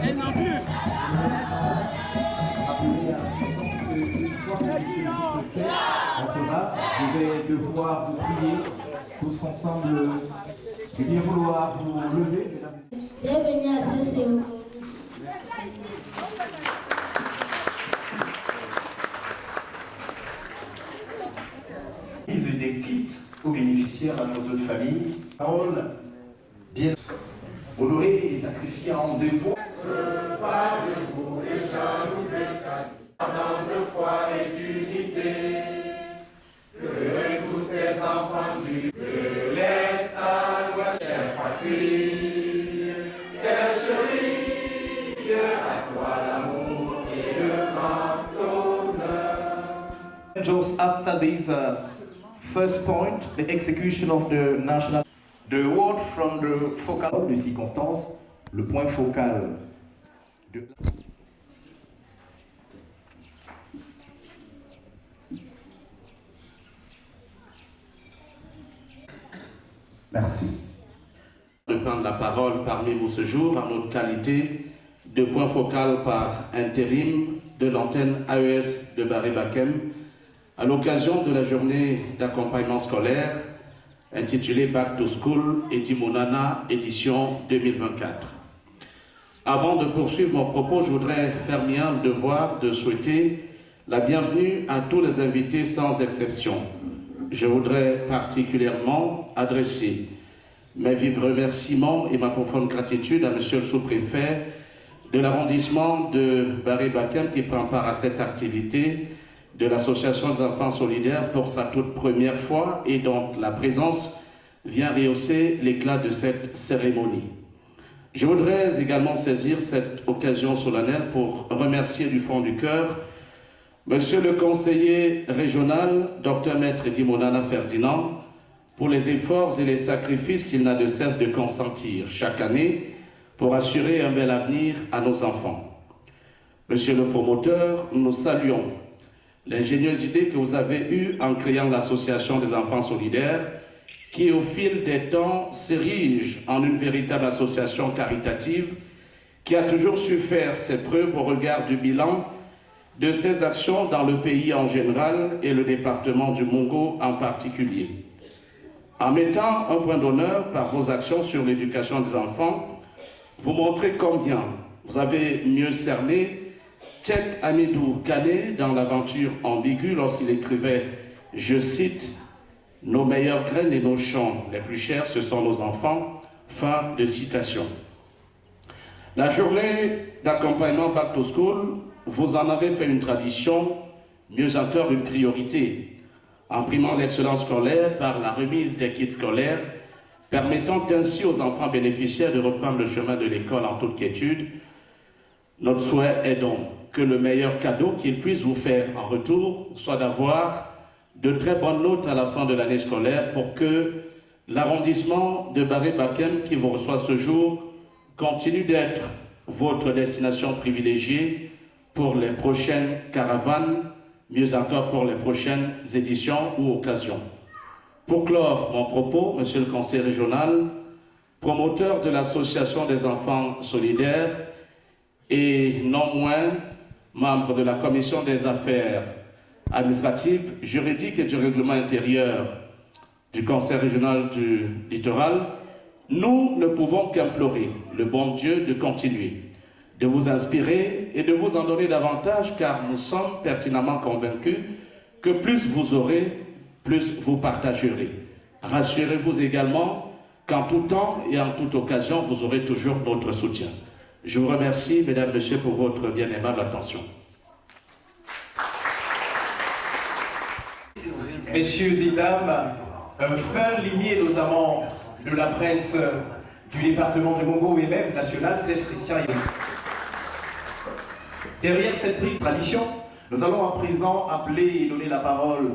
Elle n'en plus. Je vais devoir vous prier tous ensemble et bien vouloir vous lever, mesdames. Bienvenue à ce séjour. Des titres aux bénéficiaires à nos deux familles. Parole bien honorée et sacrifiée en devoir. Parle-vous les jaloux de ta pardon de foi et d'unité. Que tous tes enfants du de l'Est à l'Ouest, chère patrie, quelle chérie, à toi l'amour et le grand honneur. Just after this first point, the execution of the national, the word from the focal de circonstance, le point focal de. Merci. De prendre la parole parmi vous ce jour en notre qualité de point focal par intérim de l'antenne AES de Barré-Bakem à l'occasion de la journée d'accompagnement scolaire intitulée Back to School Etimonana édition 2024. Avant de poursuivre mon propos, je voudrais faire mien le devoir de souhaiter la bienvenue à tous les invités sans exception. Je voudrais particulièrement adresser mes vifs remerciements et ma profonde gratitude à Monsieur le sous-préfet de l'arrondissement de Barré-Bakem qui prend part à cette activité de l'Association des enfants solidaires pour sa toute première fois et dont la présence vient rehausser l'éclat de cette cérémonie. Je voudrais également saisir cette occasion solennelle pour remercier du fond du cœur Monsieur le conseiller régional, Dr Maître Etimonana Ferdinand, pour les efforts et les sacrifices qu'il n'a de cesse de consentir chaque année pour assurer un bel avenir à nos enfants. Monsieur le promoteur, nous saluons l'ingénieuse idée que vous avez eue en créant l'Association des enfants solidaires qui, au fil des temps, s'érige en une véritable association caritative qui a toujours su faire ses preuves au regard du bilan de ses actions dans le pays en général et le département du Mongo en particulier. En mettant un point d'honneur par vos actions sur l'éducation des enfants, vous montrez combien vous avez mieux cerné Tchèque Amidou Kane dans l'aventure ambiguë lorsqu'il écrivait, je cite, « Nos meilleures graines et nos champs les plus chers, ce sont nos enfants », fin de citation. La journée d'accompagnement Back to School, vous en avez fait une tradition, mieux encore une priorité, en primant l'excellence scolaire par la remise des kits scolaires, permettant ainsi aux enfants bénéficiaires de reprendre le chemin de l'école en toute quiétude. Notre souhait est donc que le meilleur cadeau qu'ils puissent vous faire en retour soit d'avoir de très bonnes notes à la fin de l'année scolaire pour que l'arrondissement de Barré-Bakem qui vous reçoit ce jour continue d'être votre destination privilégiée pour les prochaines caravanes, mieux encore pour les prochaines éditions ou occasions. Pour clore mon propos, Monsieur le conseiller régional, promoteur de l'Association des enfants solidaires et non moins membre de la Commission des affaires administratives, juridiques et du règlement intérieur du Conseil régional du littoral, nous ne pouvons qu'implorer le bon Dieu de continuer, de vous inspirer et de vous en donner davantage, car nous sommes pertinemment convaincus que plus vous aurez, plus vous partagerez. Rassurez-vous également qu'en tout temps et en toute occasion, vous aurez toujours notre soutien. Je vous remercie, mesdames, messieurs, pour votre bien aimable attention. Messieurs et dames, un fin limier notamment de la presse du département de Mongo et même national, c'est Christian Yves. Derrière cette prise de tradition, nous allons à présent appeler et donner la parole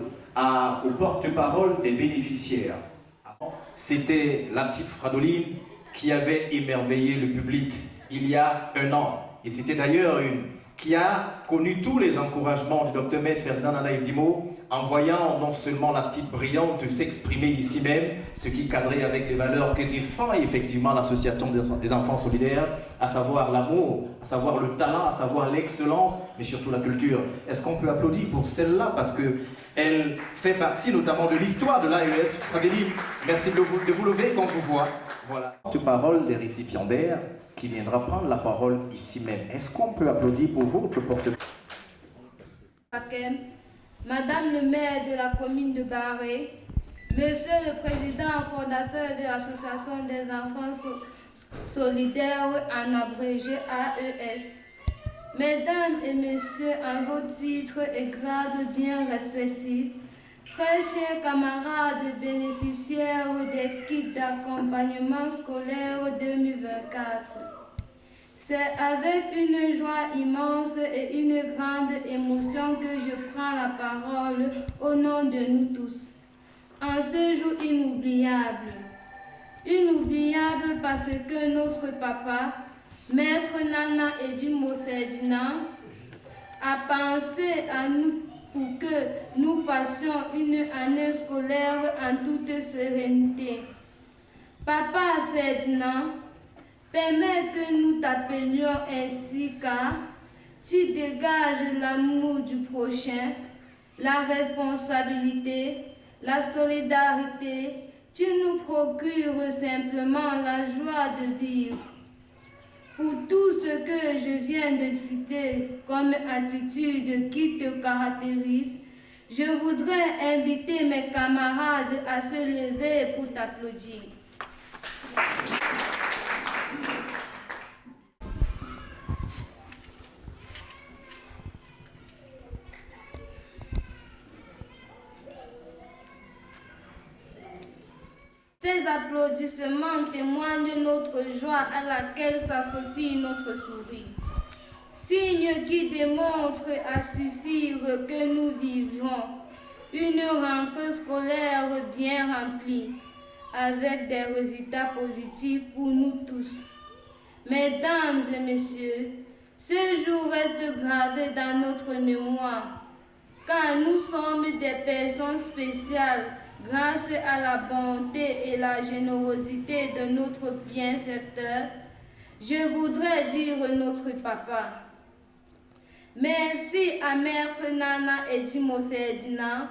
au porte-parole des bénéficiaires. C'était la petite Fradoline qui avait émerveillé le public il y a un an. Et c'était d'ailleurs une qui a connu tous les encouragements du Dr Maître Ferdinand Nana Edimo, en voyant non seulement la petite brillante s'exprimer ici même, ce qui cadrait avec les valeurs que défend effectivement l'association des enfants solidaires, à savoir l'amour, à savoir le talent, à savoir l'excellence, mais surtout la culture. Est-ce qu'on peut applaudir pour celle-là, parce qu'elle fait partie notamment de l'histoire de l'AES. Fradeli, merci de vous lever quand on vous voit. Voilà. Porte-parole des récipiendaires qui viendra prendre la parole ici même. Est-ce qu'on peut applaudir pour votre porte-parole? Madame le maire de la commune de Barré, Monsieur le président fondateur de l'association des enfants solidaires, en abrégé AES, Mesdames et Messieurs, en vos titres et grades bien respectifs, très chers camarades bénéficiaires des kits d'accompagnement scolaire 2024, c'est avec une joie immense et une grande émotion que je prends la parole au nom de nous tous. En ce jour inoubliable. Inoubliable parce que notre papa, Maître Nana Edimo Ferdinand, a pensé à nous pour que nous passions une année scolaire en toute sérénité. Papa Ferdinand, permets que nous t'appelions ainsi car tu dégages l'amour du prochain, la responsabilité, la solidarité, tu nous procures simplement la joie de vivre. Pour tout ce que je viens de citer comme attitude qui te caractérise, je voudrais inviter mes camarades à se lever pour t'applaudir. Ces applaudissements témoignent de notre joie à laquelle s'associe notre sourire. Signe qui démontre à suffire que nous vivrons une rentrée scolaire bien remplie, avec des résultats positifs pour nous tous. Mesdames et messieurs, ce jour reste gravé dans notre mémoire, car nous sommes des personnes spéciales grâce à la bonté et la générosité de notre bienfaiteur. Je voudrais dire notre papa. Merci à Maître Nana Edimo Ferdinand,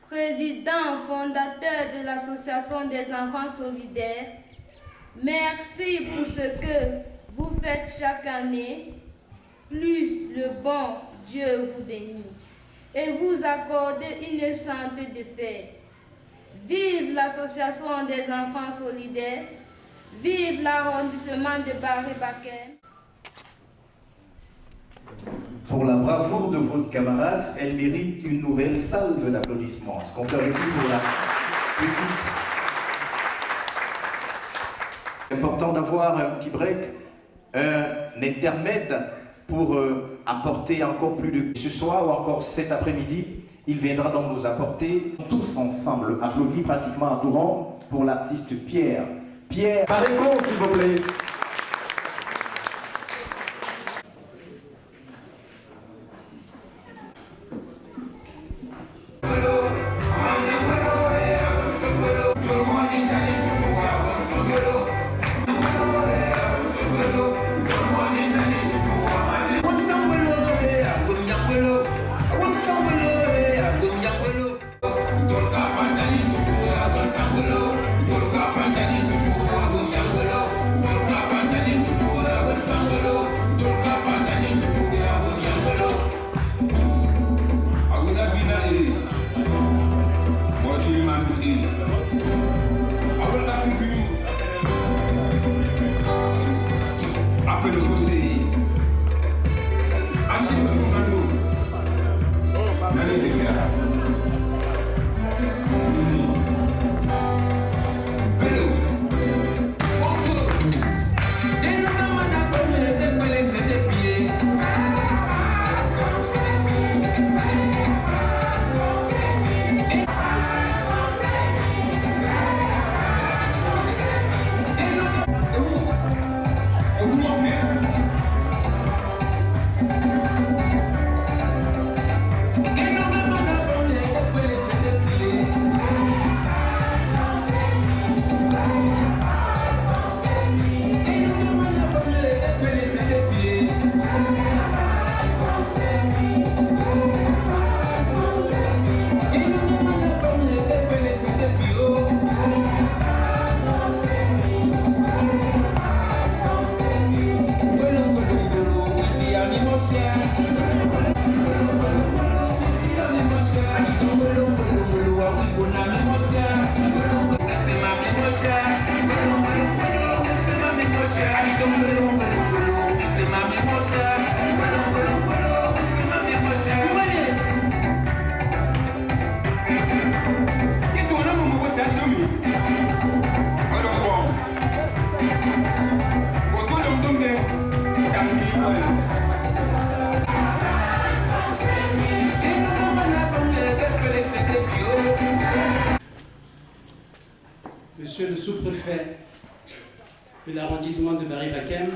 président fondateur de l'association des enfants solidaires. Merci pour ce que vous faites chaque année. Plus le bon Dieu vous bénit et vous accorde une santé de fer. Vive l'association des enfants solidaires. Vive l'arrondissement de Barré-Bakem. Pour la bravoure de votre camarade, elle mérite une nouvelle salve d'applaudissements. Est-ce qu'on peut arrêter pour la petite? C'est important d'avoir un petit break, un intermède pour apporter encore plus de... Ce soir ou encore cet après-midi, il viendra donc nous apporter tous ensemble, applaudis pratiquement à tout rond, pour l'artiste Pierre. Pierre, Paréco, s'il vous plaît. Sangolo, sous-préfet de l'arrondissement de Bari-Bakem,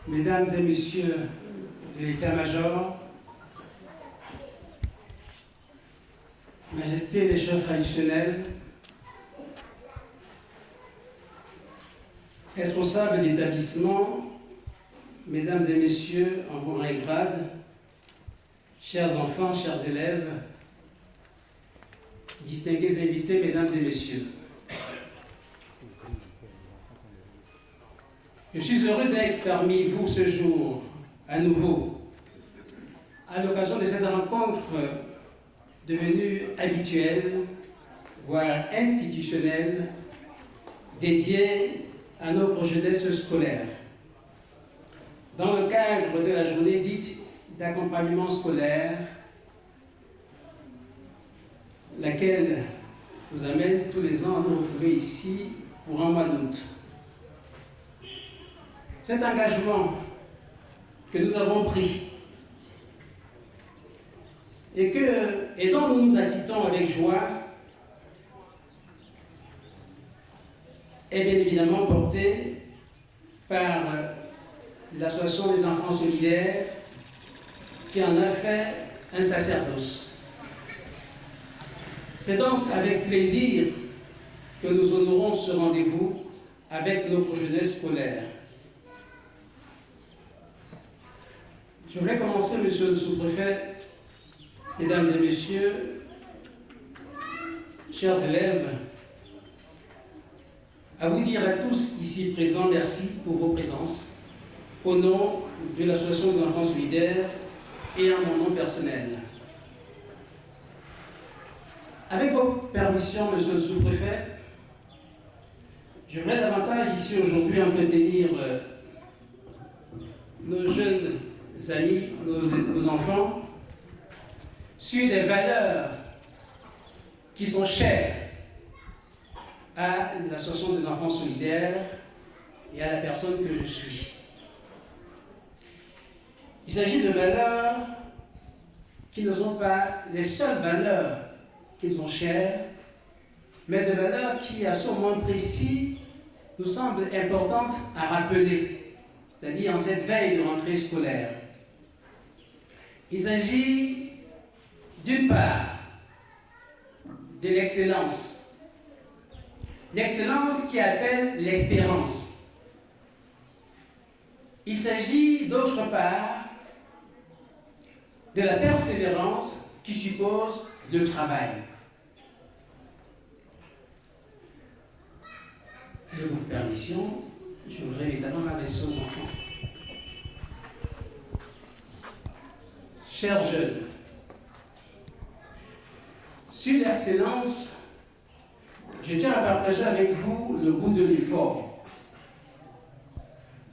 Mesdames et Messieurs de l'État-major, Majesté les chefs traditionnels, responsables d'établissement, Mesdames et Messieurs en bon et grade, chers enfants, chers élèves, distingués invités, Mesdames et Messieurs. Je suis heureux d'être parmi vous ce jour, à nouveau, à l'occasion de cette rencontre devenue habituelle, voire institutionnelle, dédiée à notre jeunesse scolaire. Dans le cadre de la journée dite d'accompagnement scolaire, laquelle nous amène tous les ans à nous retrouver ici pour un mois d'août. Cet engagement que nous avons pris et dont nous nous acquittons avec joie est bien évidemment porté par l'Association des enfants solidaires qui en a fait un sacerdoce. C'est donc avec plaisir que nous honorons ce rendez-vous avec notre jeunesse scolaire. Je voulais commencer, Monsieur le sous-préfet, Mesdames et Messieurs, chers élèves, à vous dire à tous ici présents merci pour vos présences, au nom de l'Association des enfants solidaires et en mon nom personnel. Avec vos permissions, Monsieur le sous-préfet, je voudrais davantage ici aujourd'hui entretenir nos jeunes amis, nos enfants, sur des valeurs qui sont chères à l'Association des enfants solidaires et à la personne que je suis. Il s'agit de valeurs qui ne sont pas les seules valeurs qui sont chères, mais de valeurs qui, à ce moment précis, nous semblent importantes à rappeler, c'est-à-dire en cette veille de rentrée scolaire. Il s'agit d'une part de l'excellence. L'excellence qui appelle l'espérance. Il s'agit d'autre part de la persévérance qui suppose le travail. Avec votre permission, je voudrais évidemment m'adresser aux enfants. Chers jeunes, sur l'excellence, je tiens à partager avec vous le goût de l'effort,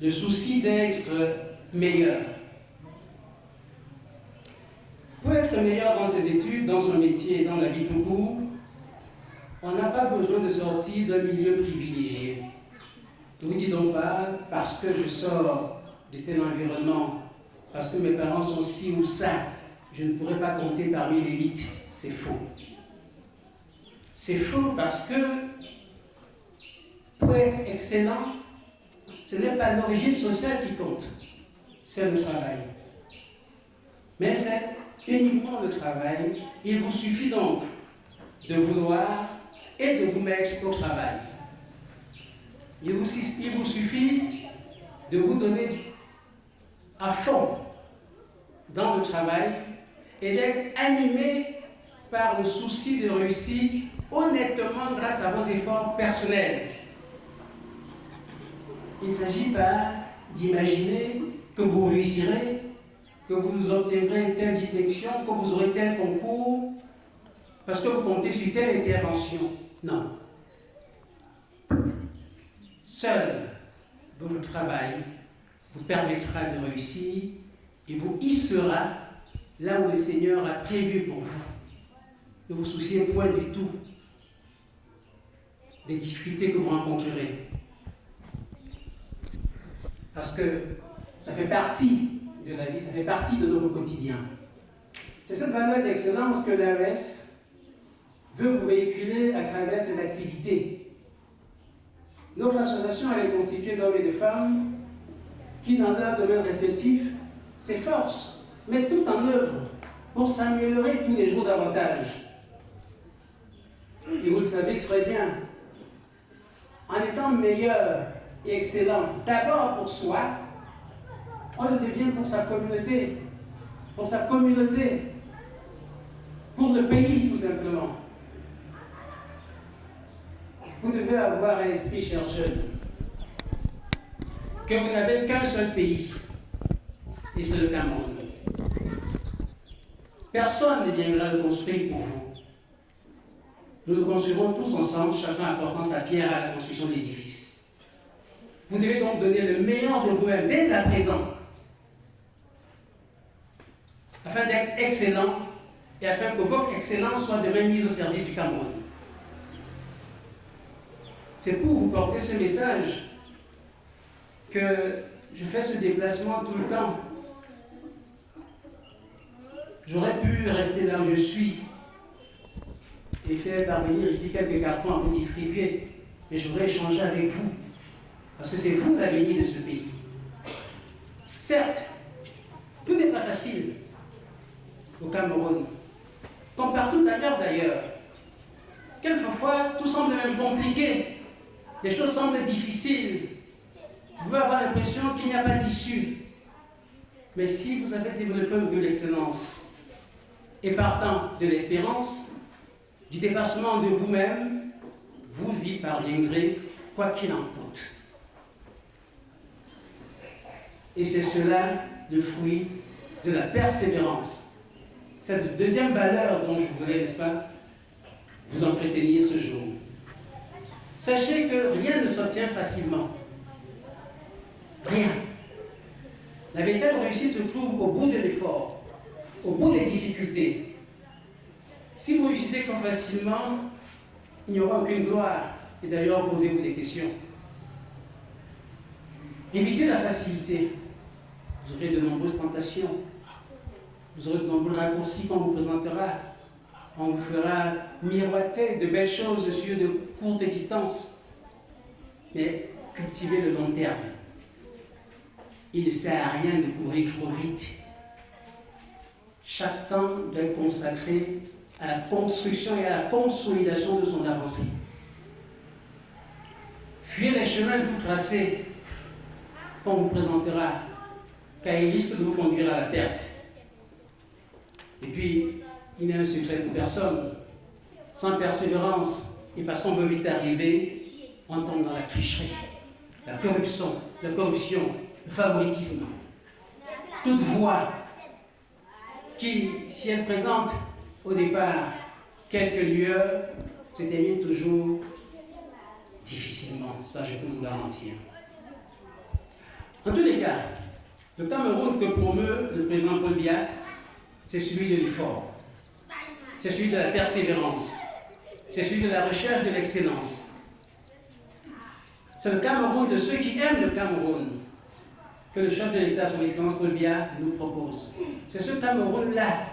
le souci d'être meilleur. Pour être meilleur dans ses études, dans son métier et dans la vie tout court, on n'a pas besoin de sortir d'un milieu privilégié. Ne vous dites donc pas, parce que je sors de tel environnement, parce que mes parents sont ci ou ça, je ne pourrais pas compter parmi l'élite. C'est faux. C'est faux parce que pour être excellent, ce n'est pas l'origine sociale qui compte, c'est le travail. Mais c'est uniquement le travail. Il vous suffit donc de vouloir et de vous mettre au travail. Il vous suffit de vous donner à fond dans le travail et d'être animé par le souci de réussir honnêtement grâce à vos efforts personnels. Il ne s'agit pas d'imaginer que vous réussirez, que vous obtiendrez telle distinction, que vous aurez tel concours, parce que vous comptez sur telle intervention. Non. Seul votre travail vous permettra de réussir et vous hissera là où le Seigneur a prévu pour vous. Ne vous souciez point du tout des difficultés que vous rencontrerez. Parce que ça fait partie de la vie, ça fait partie de notre quotidien. C'est cette valeur d'excellence que l'AES veut vous véhiculer à travers ses activités. Notre association est constituée d'hommes et de femmes qui, dans leurs domaines respectifs, s'efforcent, mettent tout en œuvre pour s'améliorer tous les jours davantage. Et vous le savez très bien, en étant meilleur et excellent, d'abord pour soi, on le devient pour sa communauté, pour le pays tout simplement. Vous devez avoir un esprit, chers jeunes, que vous n'avez qu'un seul pays, et c'est le Cameroun. Personne ne viendra le construire pour vous. Nous le construirons tous ensemble, chacun apportant sa pierre à la construction de l'édifice. Vous devez donc donner le meilleur de vous-même dès à présent, afin d'être excellent et afin que votre excellence soit demain mise au service du Cameroun. C'est pour vous porter ce message que je fais ce déplacement tout le temps. J'aurais pu rester là où je suis et faire parvenir ici quelques cartons à vous distribuer, mais je voudrais échanger avec vous, parce que c'est vous l'avenir de ce pays. Certes, tout n'est pas facile au Cameroun, comme partout ailleurs d'ailleurs. Quelquefois, tout semble même compliqué, les choses semblent difficiles. Vous pouvez avoir l'impression qu'il n'y a pas d'issue. Mais si vous avez développé de l'excellence, et partant de l'espérance, du dépassement de vous-même, vous y parviendrez, quoi qu'il en coûte. Et c'est cela le fruit de la persévérance. Cette deuxième valeur dont je voulais, n'est-ce pas, vous entretenir ce jour. Sachez que rien ne s'obtient facilement. Rien. La véritable réussite se trouve au bout de l'effort, au bout des difficultés. Si vous réussissez trop facilement, il n'y aura aucune gloire. Et d'ailleurs, posez-vous des questions. Évitez la facilité. Vous aurez de nombreuses tentations. Vous aurez de nombreux raccourcis qu'on vous présentera. On vous fera miroiter de belles choses sur de courtes distances. Mais cultivez le long terme. Il ne sert à rien de courir trop vite. Chaque temps doit être consacré à la construction et à la consolidation de son avancée. Fuyez les chemins tout tracés qu'on vous présentera, car ils risquent de vous conduire à la perte. Et puis, il n'est un secret pour personne. Sans persévérance, et parce qu'on veut vite arriver, on tombe dans la tricherie, la corruption, le favoritisme. Toute voie qui, si elle présente au départ quelques lueurs, se termine toujours difficilement. Ça, je peux vous garantir. En tous les cas, le Cameroun que promeut le président Paul Biya, c'est celui de l'effort, c'est celui de la persévérance, c'est celui de la recherche de l'excellence. C'est le Cameroun de ceux qui aiment le Cameroun que le chef de l'État, son Excellence Paul Biya, nous propose. C'est ce Cameroun-là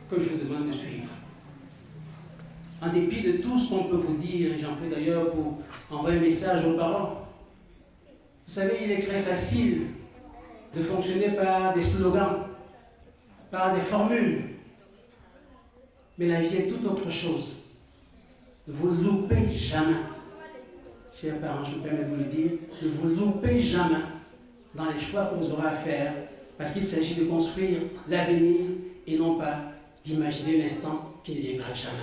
que je vous demande de suivre. En dépit de tout ce qu'on peut vous dire, et j'en fais d'ailleurs pour envoyer un message aux parents. Vous savez, il est très facile de fonctionner par des slogans, par des formules. Mais la vie est tout autre chose. Ne vous loupez jamais. Chers parents, je me permets de vous le dire, ne vous loupez jamais dans les choix que vous aurez à faire, parce qu'il s'agit de construire l'avenir et non pas d'imaginer l'instant qui ne viendra jamais.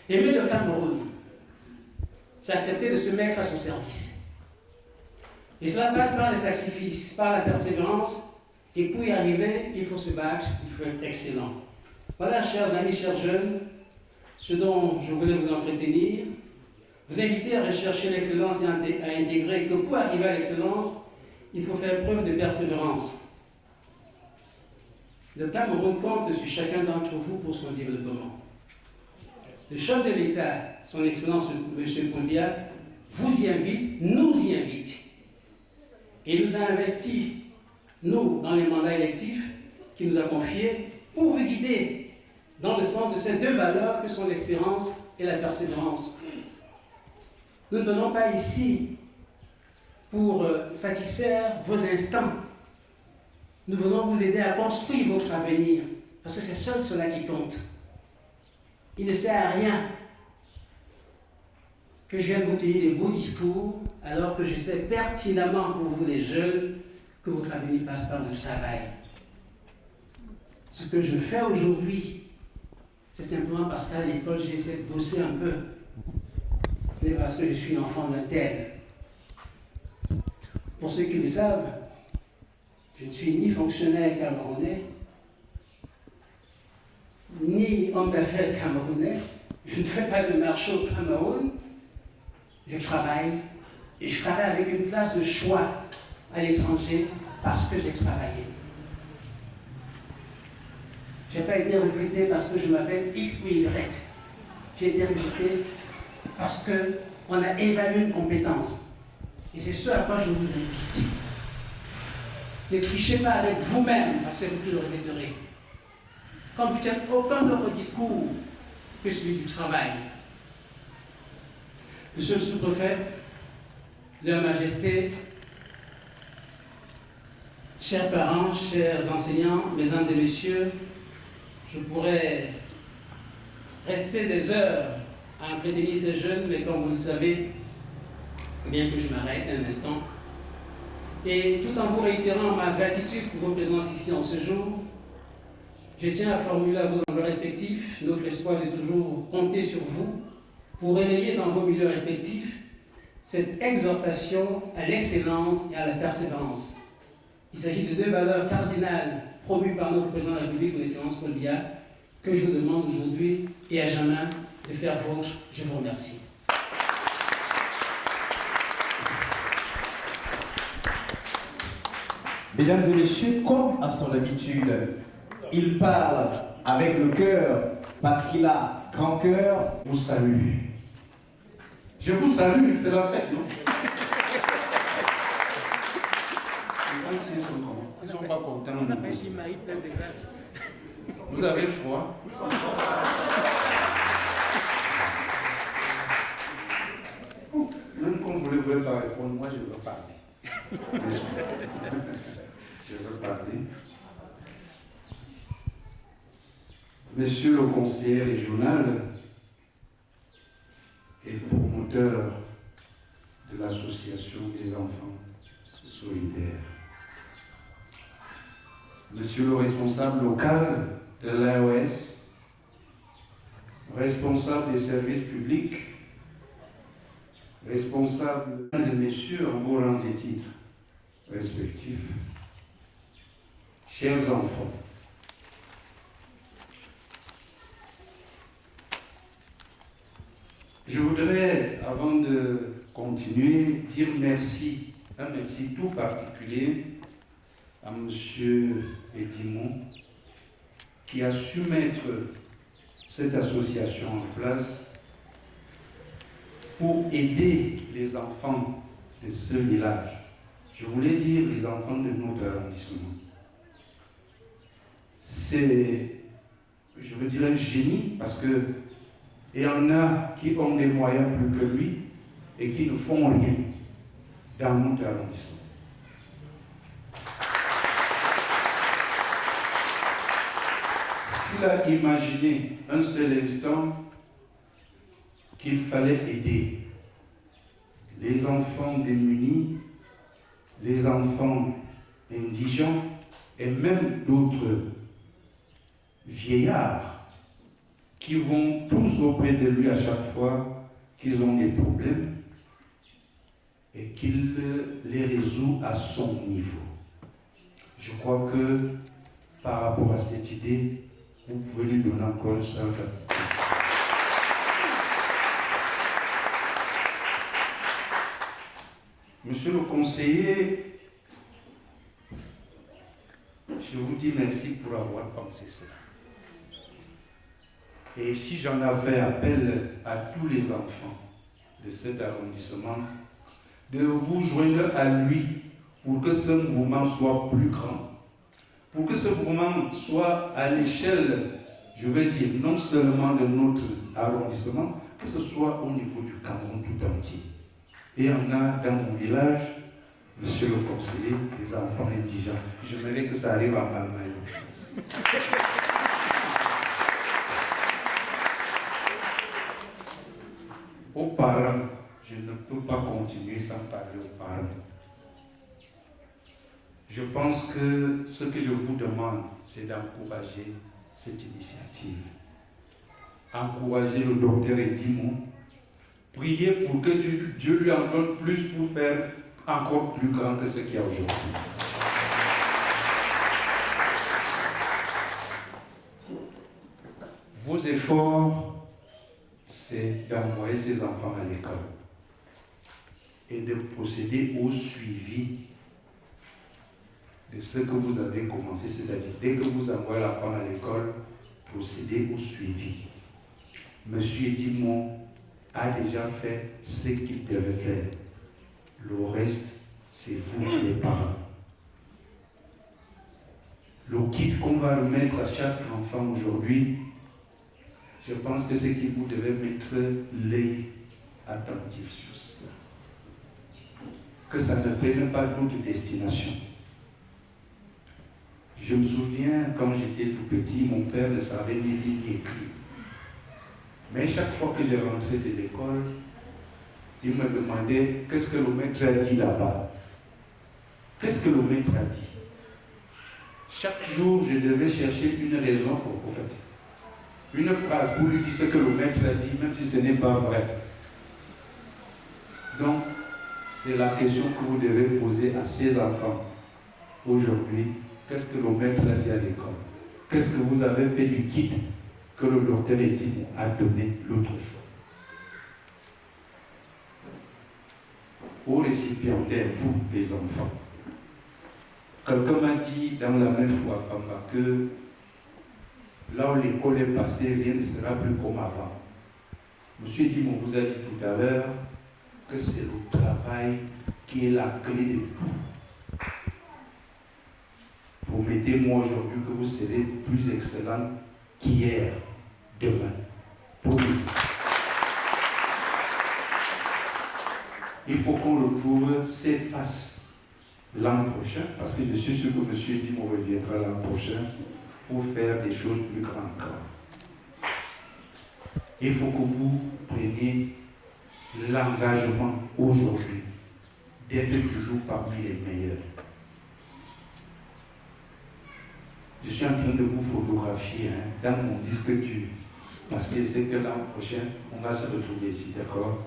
Aimer le Cameroun, c'est accepter de se mettre à son service. Et cela passe par les sacrifices, par la persévérance, et pour y arriver, il faut se battre, il faut être excellent. Voilà, chers amis, chers jeunes, ce dont je voulais vous entretenir, vous inviter à rechercher l'excellence et à intégrer que pour arriver à l'excellence, il faut faire preuve de persévérance. Le Cameroun compte sur chacun d'entre vous pour son développement. Le chef de l'État, son Excellence M. Paul Biya, vous y invite, nous y invite. Et nous a investi, nous, dans les mandats électifs, qui nous a confié pour vous guider dans le sens de ces deux valeurs que sont l'espérance et la persévérance. Nous ne venons pas ici pour satisfaire vos instants. Nous venons vous aider à construire votre avenir, parce que c'est seul cela qui compte. Il ne sert à rien que je vienne vous tenir des beaux discours, alors que je sais pertinemment pour vous les jeunes que votre avenir passe par le travail. Ce que je fais aujourd'hui, c'est simplement parce qu'à l'école, j'ai essayé de bosser un peu. Ce n'est parce que je suis enfant d'un tel. Pour ceux qui le savent, je ne suis ni fonctionnaire camerounais, ni homme d'affaires camerounais. Je ne fais pas de marché au Cameroun. Je travaille, et je travaille avec une place de choix à l'étranger parce que j'ai travaillé. Je n'ai pas été recruté parce que je m'appelle X ou Y. J'ai été recruté parce qu'on a évalué une compétence. Et c'est ce à quoi je vous invite. Ne trichez pas avec vous-même, parce que c'est vous qui le regretterez. Quand vous ne tenez aucun autre discours que celui du travail. Monsieur le sous-préfet, Leur Majesté, chers parents, chers enseignants, mesdames et messieurs, je pourrais rester des heures à entretenir ces jeunes, mais comme vous le savez, il faut bien que je m'arrête un instant. Et tout en vous réitérant ma gratitude pour vos présences ici en ce jour, je tiens à formuler à vos endroits respectifs notre espoir de toujours compter sur vous pour relayer dans vos milieux respectifs cette exhortation à l'excellence et à la persévérance. Il s'agit de deux valeurs cardinales promues par notre président de la République, son Excellence Paul Biya, que je vous demande aujourd'hui et à jamais de faire vôtre. Je vous remercie. Mesdames et messieurs, comme à son habitude, il parle avec le cœur parce qu'il a grand cœur. Vous salue. Je vous salue, c'est la fête, non? Ils ne sont pas contents. Vous avez froid? Même quand vous ne voulez pas répondre, moi je veux parler. Je veux parler. Monsieur le conseiller régional et promoteur de l'association des enfants solidaires, monsieur le responsable local de l'AOS, responsable des services publics, responsable, mesdames et messieurs, en vos rangs et titres respectifs, chers enfants, je voudrais, avant de continuer, dire merci, un merci tout particulier à M. Edimon, qui a su mettre cette association en place pour aider les enfants de ce village. Je voulais dire les enfants de notre arrondissement. C'est, je veux dire, un génie, parce que il y en a qui ont des moyens plus que lui et qui ne font rien dans notre arrondissement. S'il a imaginé un seul instant qu'il fallait aider les enfants démunis, les enfants indigents et même d'autres vieillards qui vont tous auprès de lui à chaque fois qu'ils ont des problèmes et qu'il les résout à son niveau. Je crois que par rapport à cette idée, vous pouvez lui donner encore un seul cap. Monsieur le conseiller, je vous dis merci pour avoir pensé cela. Et si j'en avais appel à tous les enfants de cet arrondissement, de vous joindre à lui pour que ce mouvement soit plus grand, pour que ce mouvement soit à l'échelle, je veux dire, non seulement de notre arrondissement, que ce soit au niveau du Cameroun tout entier. Et on a dans mon village, monsieur le conseiller, des enfants indigents. J'aimerais que ça arrive à Malmaï. Aux parents, je ne peux pas continuer sans parler aux parents. Je pense que ce que je vous demande, c'est d'encourager cette initiative. Encourager le docteur Edimo. Priez pour que Dieu lui en donne plus pour faire encore plus grand que ce qu'il y a aujourd'hui. Vos efforts, c'est d'envoyer ces enfants à l'école et de procéder au suivi de ce que vous avez commencé, c'est-à-dire dès que vous envoyez l'enfant à l'école, procédez au suivi. Monsieur Edimo a déjà fait ce qu'il devait faire. Le reste, c'est vous les parents. Le kit qu'on va remettre à chaque enfant aujourd'hui, je pense que c'est que vous devez mettre l'œil attentif sur cela. Que ça ne prenne pas d'autres destinations. Je me souviens, quand j'étais tout petit, mon père ne savait ni lire ni écrire. Mais chaque fois que je rentrais de l'école, il me demandait qu'est-ce que le maître a dit là-bas. Qu'est-ce que le maître a dit? Chaque jour, je devais chercher une raison pour fait. Une phrase pour lui dire ce que le maître a dit, même si ce n'est pas vrai. Donc, c'est la question que vous devez poser à ces enfants aujourd'hui. Qu'est-ce que le maître a dit à l'école? Qu'est-ce que vous avez fait du kit que le docteur Edimo a donné l'autre jour? Aux récipiendaires, vous, les enfants, quelqu'un m'a dit dans la même foi à Famba que là où l'école est passée, rien ne sera plus comme avant. Monsieur Edimo vous a dit tout à l'heure que c'est le travail qui est la clé de tout. Promettez-moi aujourd'hui que vous serez plus excellent qu'hier, demain. Promis. Il faut qu'on retrouve s'efface l'an prochain, parce que je suis sûr que M. Edimo reviendra l'an prochain pour faire des choses plus grandes encore. Il faut que vous preniez l'engagement aujourd'hui d'être toujours parmi les meilleurs. Je suis en train de vous photographier dans mon disque dur, parce que c'est que l'an prochain, on va se retrouver ici, d'accord?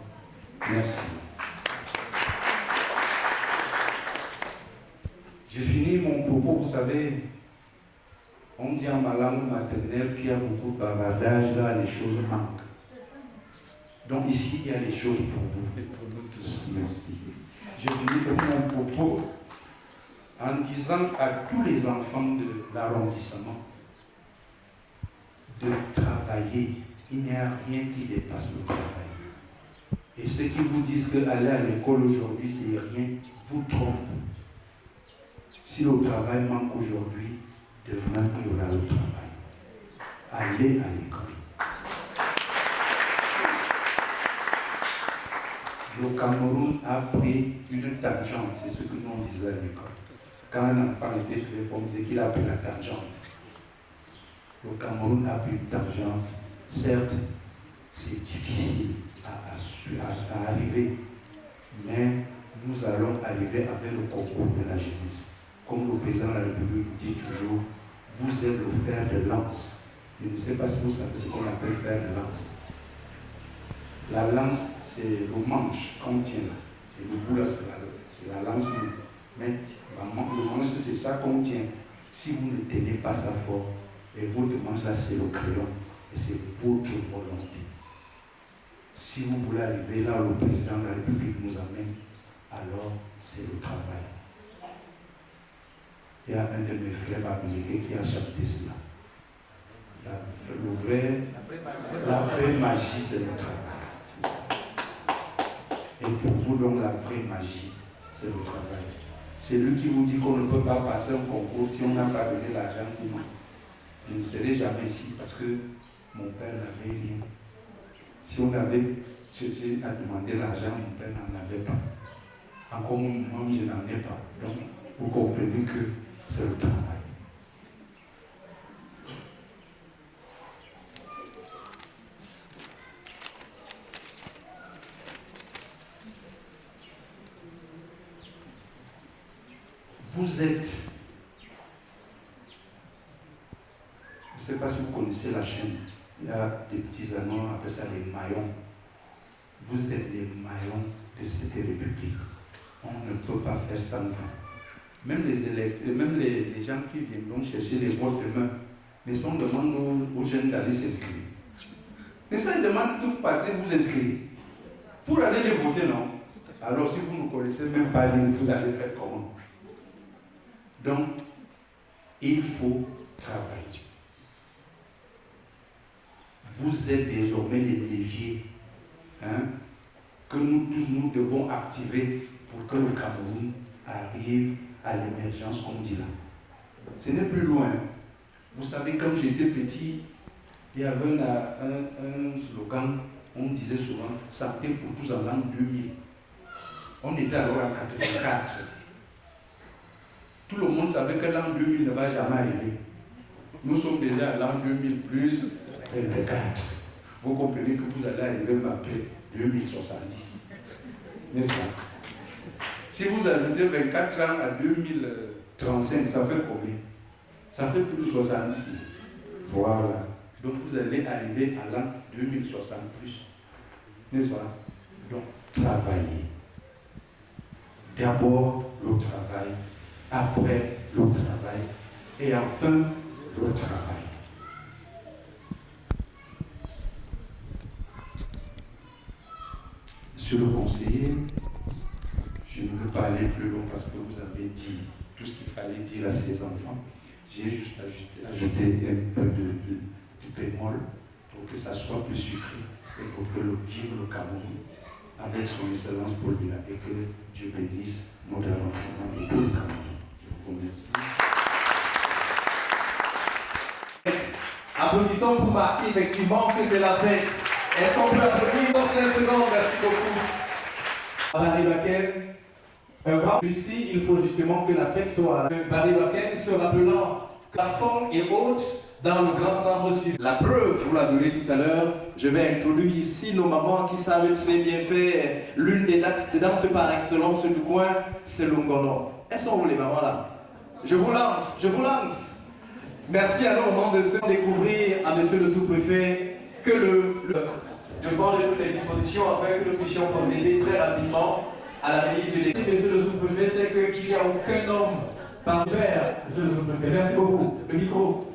Merci. Je finis mon propos, vous savez, on dit en ma langue maternelle qu'il y a beaucoup de bavardage, là, les choses manquent. Donc ici, il y a les choses pour vous et pour nous tous. Merci. Je finis mon propos en disant à tous les enfants de l'arrondissement de travailler. Il n'y a rien qui dépasse le travail. Et ceux qui vous disent qu'aller à l'école aujourd'hui, c'est rien, vous trompent. Si le travail manque aujourd'hui, demain, il y aura le travail. Allez à l'école. Le Cameroun a pris une tangente, c'est ce que nous on disait à l'école. Quand un enfant était très fort, on disait qu'il a pris la tangente. Le Cameroun a pris une tangente. Certes, c'est difficile à arriver, mais nous allons arriver avec le concours de la jeunesse. Comme le président de la République dit toujours, vous êtes le fer de lance. Je ne sais pas si vous savez ce qu'on appelle fer de lance. La lance, c'est le manche qu'on tient. Et le bout là, c'est la lance. Mais le manche, c'est ça qu'on tient. Si vous ne tenez pas ça fort, et votre manche là, c'est le crayon. Et c'est votre volonté. Si vous voulez arriver là où le président de la République nous amène, alors c'est le travail. Il y a un de mes frères américains qui a chanté cela. La vraie magie, c'est le travail. C'est ça. Et pour vous, donc, la vraie magie, c'est le travail. C'est lui qui vous dit qu'on ne peut pas passer un concours si on n'a pas donné l'argent pour moi. Je ne serai jamais ici parce que mon père n'avait rien. Si on avait cherché à demander l'argent, mon père n'en avait pas. Encore moi, je n'en ai pas. Donc, vous comprenez que c'est le travail. Vous êtes, je ne sais pas si vous connaissez la chaîne, il y a des petits anneaux, on appelle ça les maillons. Vous êtes les maillons de cette république. On ne peut pas faire sans vous. Même les élèves, même les gens qui viendront chercher les votes demain, mais si on demande aux jeunes d'aller s'inscrire. Mais ça, ils demandent toute partie de vous inscrire. Pour aller les voter, non? Alors si vous ne connaissez même pas l'île, vous allez faire comment? Donc, il faut travailler. Vous êtes désormais les leviers que nous tous nous devons activer pour que le Cameroun arrive à l'émergence, comme dit là. Ce n'est plus loin. Vous savez, quand j'étais petit, il y avait un slogan, on disait souvent « Santé pour tous en l'an 2000 ». On était alors en 84. Tout le monde savait que l'an 2000 ne va jamais arriver. Nous sommes déjà à l'an 2000 plus 24. Vous comprenez que vous allez arriver après 2070. N'est-ce pas? Si vous ajoutez 24 ans à 2035, ça fait combien? Ça fait plus de 70. Voilà. Donc vous allez arriver à l'an 2060 plus. N'est-ce pas? Donc, travaillez. D'abord le travail, après le travail, et enfin le travail. Monsieur le conseiller, je ne veux pas aller plus loin parce que vous avez dit tout ce qu'il fallait dire à ces enfants. J'ai juste ajouté un peu de bémol pour que ça soit plus sucré et pour que le vivre le Cameroun avec son excellence Paul Biya et que Dieu bénisse notre avancement et tout le Cameroun. Je vous remercie. Applaudissons pour marquer effectivement que c'est la fête. Est-ce qu'on peut applaudir dans 5 secondes? Merci beaucoup. Barry Bakem, un grand ici, il faut justement que la fête soit là. Barry Bakem se rappelant que la forme est haute dans le grand centre sud. La preuve, vous la donnez tout à l'heure, je vais introduire ici nos mamans qui savent très bien faire l'une des danses par excellence du coin, c'est le Ngono. Elles sont où les mamans là? Je vous lance. Merci à nos mamans de se découvrir à monsieur le sous-préfet que de prendre toutes les dispositions afin que nous puissions procéder très rapidement à la mise des monsieur le sous-préfet, c'est qu'il n'y a aucun homme par père, monsieur le sous-préfet. Merci beaucoup. Le micro.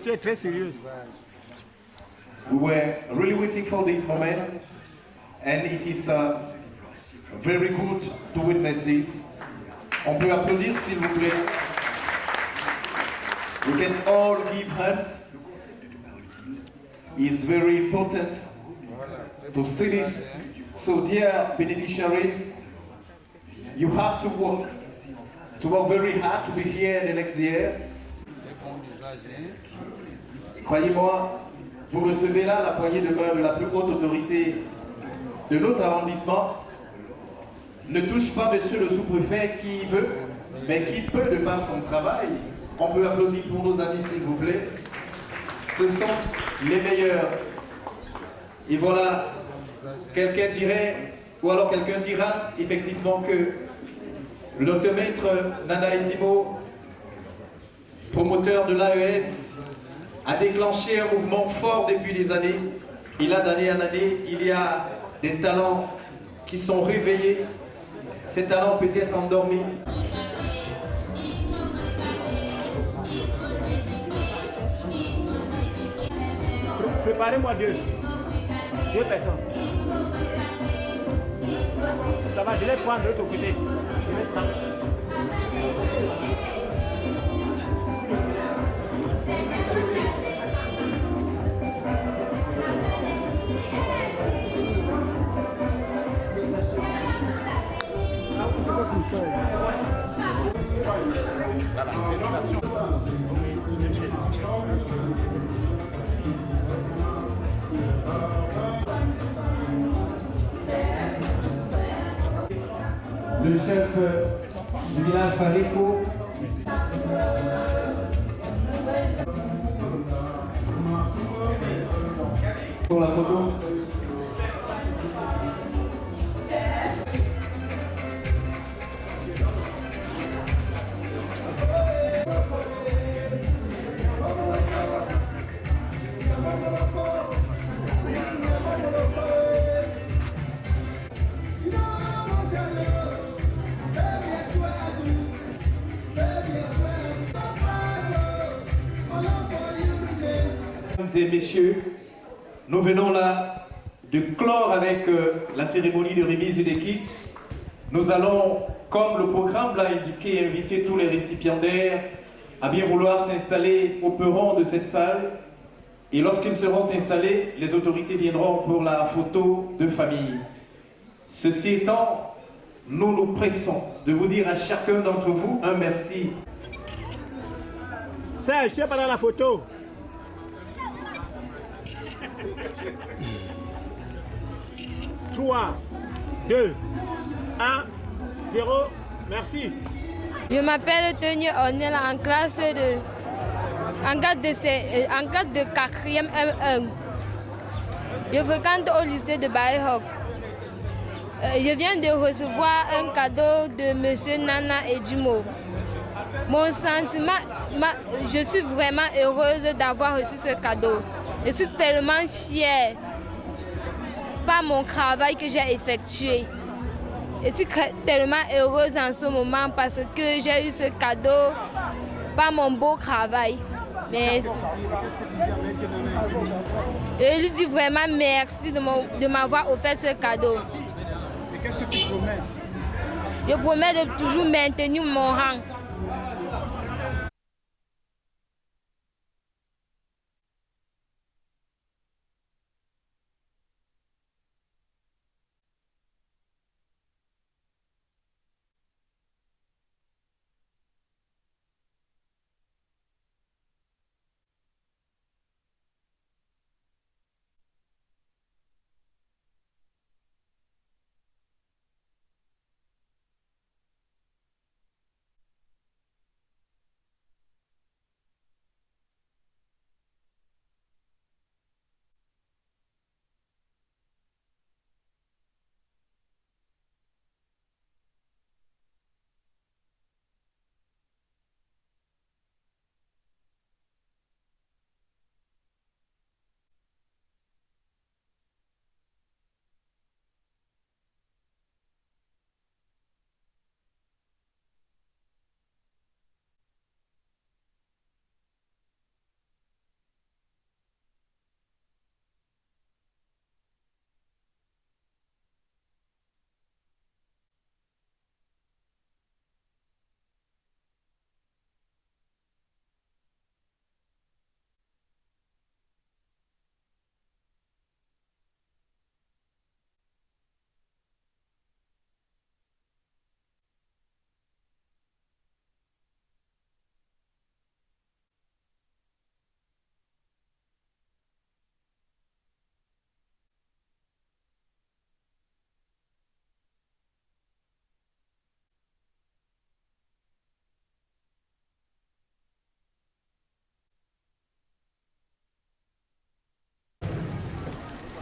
Tu es très sérieuse. We were really waiting for this moment, and it is very good to witness this. On peut applaudir s'il vous plaît. We can all give hands. It's very important to see this. So dear beneficiaries, you have to work very hard to be here the next year. Croyez-moi, vous recevez là la poignée de main de la plus haute autorité de notre arrondissement. Ne touche pas monsieur le sous-préfet qui veut, mais qui peut de par son travail. On peut applaudir pour nos amis s'il vous plaît. Ce sont les meilleurs. Et voilà, quelqu'un dirait, ou alors quelqu'un dira effectivement que le docteur Maître Nana Edimo, promoteur de l'AES, a déclenché un mouvement fort depuis des années. Et là, d'année en année, il y a des talents qui sont réveillés. Ces talents peut-être endormis. Préparez-moi deux personnes. Ça va, je les prends de l'autre côté. Je les prends. Le chef du village Fareco. Pour la photo. Mesdames et messieurs, nous venons là de clore avec la cérémonie de remise des kits. Nous allons, comme le programme l'a indiqué, inviter tous les récipiendaires à bien vouloir s'installer au perron de cette salle. Et lorsqu'ils seront installés, les autorités viendront pour la photo de famille. Ceci étant, nous nous pressons de vous dire à chacun d'entre vous un merci. Serge, tu es pas dans la photo. Trois, 2, 1, 0, merci. Je m'appelle Tony Ornella en classe de 4e M1. Je fréquente au lycée de Baïhok. Je viens de recevoir un cadeau de M. Nana Edimo. Mon sentiment, je suis vraiment heureuse d'avoir reçu ce cadeau. Je suis tellement fière par mon travail que j'ai effectué. Je suis tellement heureuse en ce moment parce que j'ai eu ce cadeau par mon beau travail. Merci. Je lui dis vraiment merci de m'avoir offert ce cadeau. Et qu'est-ce que tu promets? Je promets de toujours maintenir mon rang.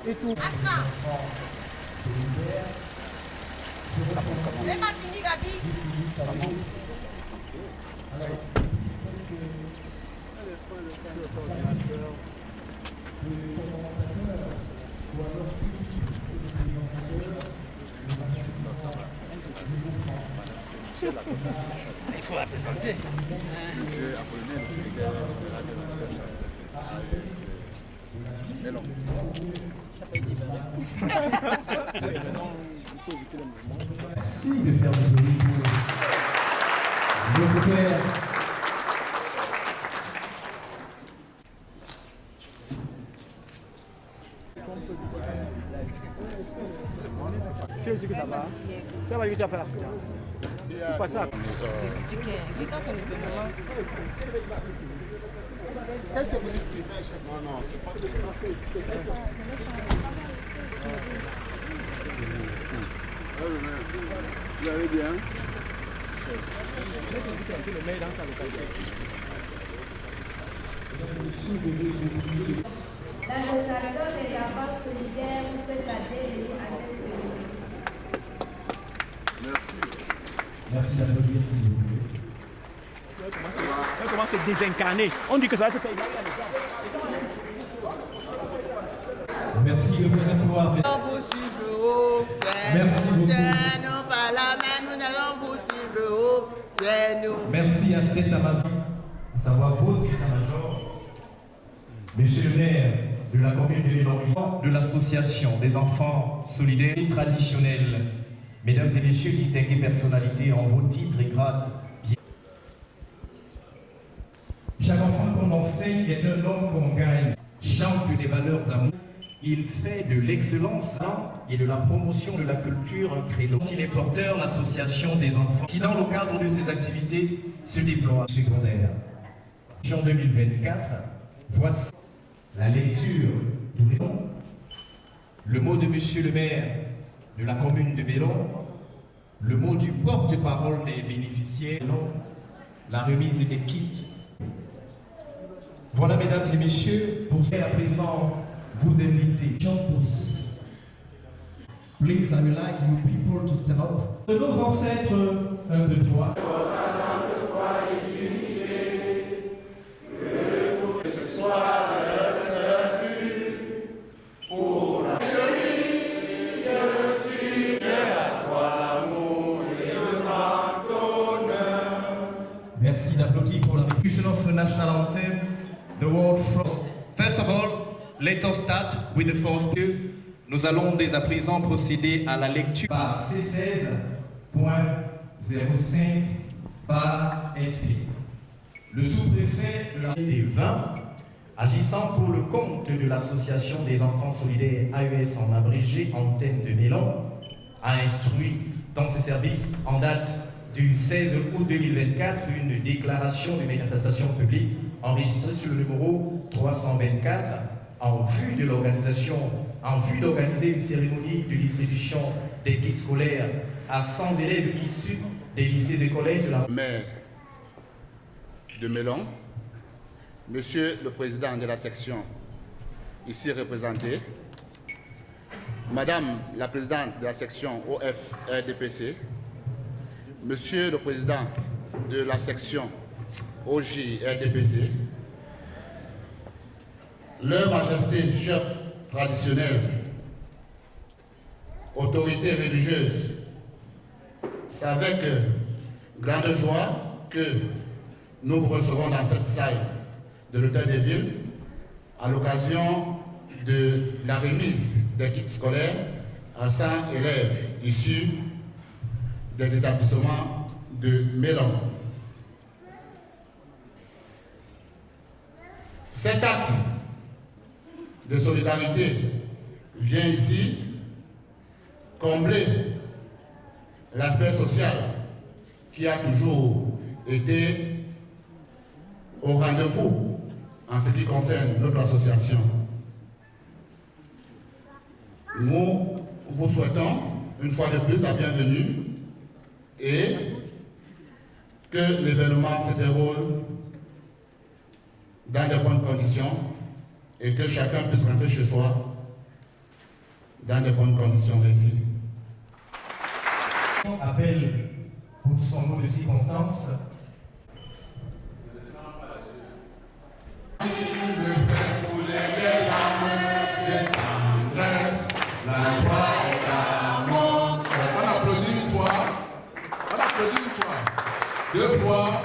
et tout. Asma. C'est pas fini, Gabi. Il faut la présenter. Monsieur Apollinaire, le secrétaire de la Mélon. Merci de faire du bruit pour notre père. Qu'est-ce que ça va? Ça va, il va faire l'accident. C'est pas ça. Ça, c'est lui qui fait chef. Non, non, c'est pas vous allez bien? Le mail dans sa localité. L'association des enfants solidaires vous souhaite la bienvenue à cette réunion. Merci. Merci d'applaudir, s'il vous plaît. Ça commence à se désincarner. On dit que ça va être fait. Merci de vous asseoir. Vous suivre, Merci beaucoup. nous par la main, nous allons vous suivre, c'est nous. Merci à cet Amazon, à savoir votre état-major, monsieur le maire de la commune de Mélon, de l'association des enfants solidaires et traditionnels. Mesdames et messieurs, distinguées personnalités en vos titres et grades. Chaque enfant qu'on enseigne est un homme qu'on gagne, chante des valeurs d'amour. Il fait de l'excellence et de la promotion de la culture un credo. Il est porteur l'association des enfants qui, dans le cadre de ses activités, se déploie secondaire. En 2024, voici la lecture du récit. Le mot de monsieur le maire de la commune de Mélon, le mot du porte-parole des bénéficiaires, la remise des kits. Voilà, mesdames et messieurs, pour à présent vous inviter. Tous. Please, I would like you people to stand up. De nos ancêtres, 1, 2, 3. Que ce soit leur seul but pour la chérie de Dieu à toi, amour et le grand honneur. Merci d'applaudir pour la execution of the national anthem, the world first. First of all, let us start with the first two. Nous allons dès à présent procéder à la lecture par C16.05 par SP. Le sous-préfet de la T20, agissant pour le compte de l'association des enfants solidaires AES en abrégé antenne de Mélon, a instruit dans ses services en date du 16 août 2024 une déclaration de manifestation publique enregistrée sur le numéro 324 en vue d'organiser une cérémonie de distribution des kits scolaires à 100 élèves issus des lycées et collèges de la Maire de Mélon, Monsieur le Président de la section ici représenté, Madame la Présidente de la section OF-RDPC, Monsieur le Président de la section OJ-RDPC, Leur Majesté chef traditionnel, autorités religieuses, c'est avec grande joie que nous vous recevrons dans cette salle de l'Hôtel des Villes à l'occasion de la remise des kits scolaires à 100 élèves issus des établissements de Mélon. Cet acte de solidarité vient ici combler l'aspect social qui a toujours été au rendez-vous en ce qui concerne notre association. Nous vous souhaitons une fois de plus la bienvenue et que l'événement se déroule dans de bonnes conditions et que chacun puisse rentrer chez soi dans de bonnes conditions. Merci. Appel pour son nom de circonstance. Deux fois,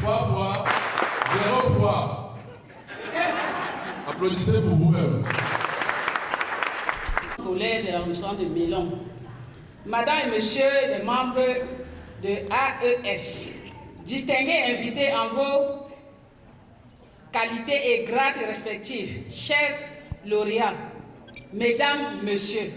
trois fois, 0 fois. Applaudissez pour vous-même. Scolaire de l'arrondissement de Mélon. Madame et Monsieur les membres de AES, distingués invités en vos qualités et grades respectifs, chers lauréats, Mesdames, Messieurs,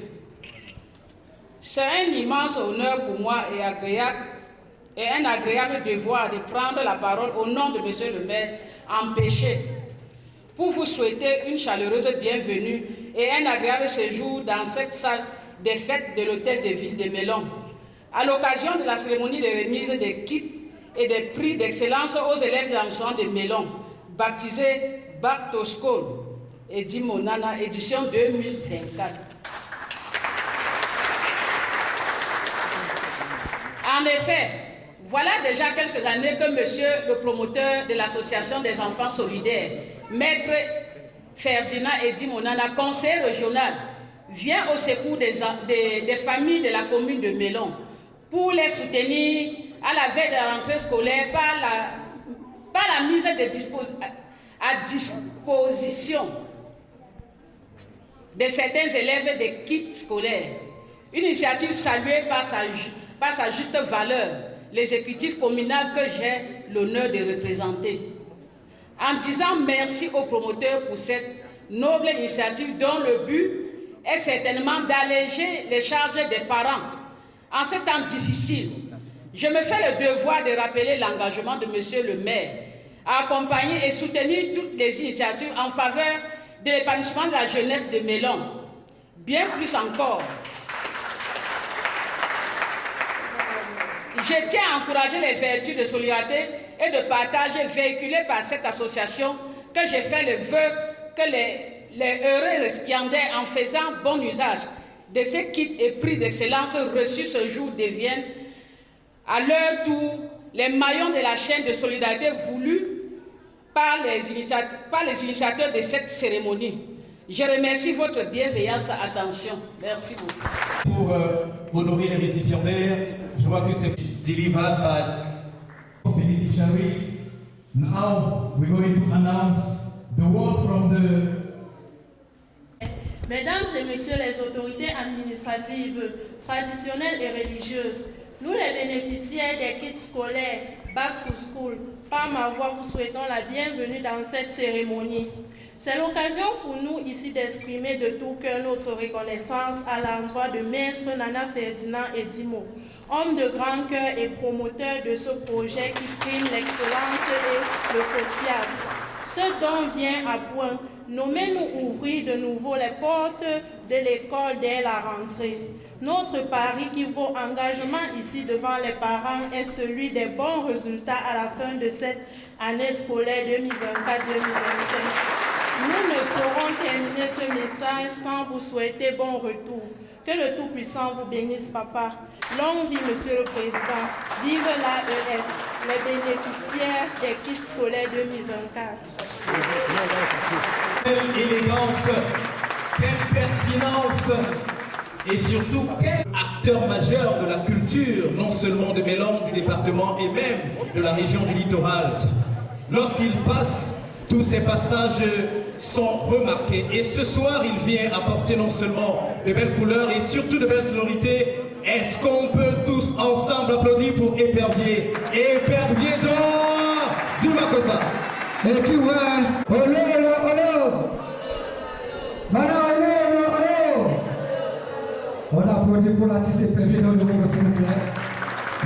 c'est un immense honneur pour moi et un agréable devoir de prendre la parole au nom de Monsieur le maire empêché pour vous souhaiter une chaleureuse bienvenue et un agréable séjour dans cette salle des fêtes de l'hôtel de ville de Mélon. À l'occasion de la cérémonie de remise des kits et des prix d'excellence aux élèves de l'arrondissement de Mélon, baptisé Back to School et Edimo Nana, édition 2024. En effet, voilà déjà quelques années que monsieur le promoteur de l'association des enfants solidaires, maître Ferdinand Edimo Nana, conseiller régional, vient au secours des familles de la commune de Mélon pour les soutenir à la veille de la rentrée scolaire par la mise à disposition de certains élèves des kits scolaires. Une initiative saluée par sa juste valeur, l'exécutif communal que j'ai l'honneur de représenter. En disant merci aux promoteurs pour cette noble initiative dont le but est certainement d'alléger les charges des parents en ces temps difficiles, je me fais le devoir de rappeler l'engagement de monsieur le maire à accompagner et soutenir toutes les initiatives en faveur de l'épanouissement de la jeunesse de Mélon. Bien plus encore, je tiens à encourager les vertus de solidarité et de partage véhiculées par cette association que j'ai fait le vœu que les heureux récipiendaires, en faisant bon usage de ces kits et prix d'excellence reçus ce jour, deviennent à leur tour les maillons de la chaîne de solidarité voulue par les initiateurs de cette cérémonie. Je remercie votre bienveillance et attention. Merci beaucoup. Pour honorer les récipiendaires, je vois que c'est delivered by beneficiaries. Now we're going to announce the word from the Mesdames et Messieurs les autorités administratives, traditionnelles et religieuses, nous les bénéficiaires des kits scolaires Back to School, par ma voix vous souhaitons la bienvenue dans cette cérémonie. C'est l'occasion pour nous ici d'exprimer de tout cœur notre reconnaissance à l'endroit de Maître Nana Ferdinand Edimo, homme de grand cœur et promoteur de ce projet qui prime l'excellence et le social. Ce don vient à point. Nommez-nous ouvrir de nouveau les portes de l'école dès la rentrée. Notre pari qui vaut engagement ici devant les parents est celui des bons résultats à la fin de cette année scolaire 2024-2025. Nous ne saurons terminer ce message sans vous souhaiter bon retour. Que le Tout-Puissant vous bénisse, Papa. Longue vie, Monsieur le Président. Vive l'AES, les bénéficiaires des kits scolaires 2024. Quelle élégance, quelle pertinence et surtout quel acteur majeur de la culture, non seulement de Mélon, du département et même de la région du littoral. Lorsqu'il passe, tous ces passages sont remarqués. Et ce soir, il vient apporter non seulement de belles couleurs et surtout de belles sonorités. Est-ce qu'on peut tous ensemble applaudir pour Épervier? Épervier d'or! Dis-moi que ça. Et tu vois, olo. Mana olo. On applaudit pour l'artiste Épervier d'or de mon s'il vous plaît.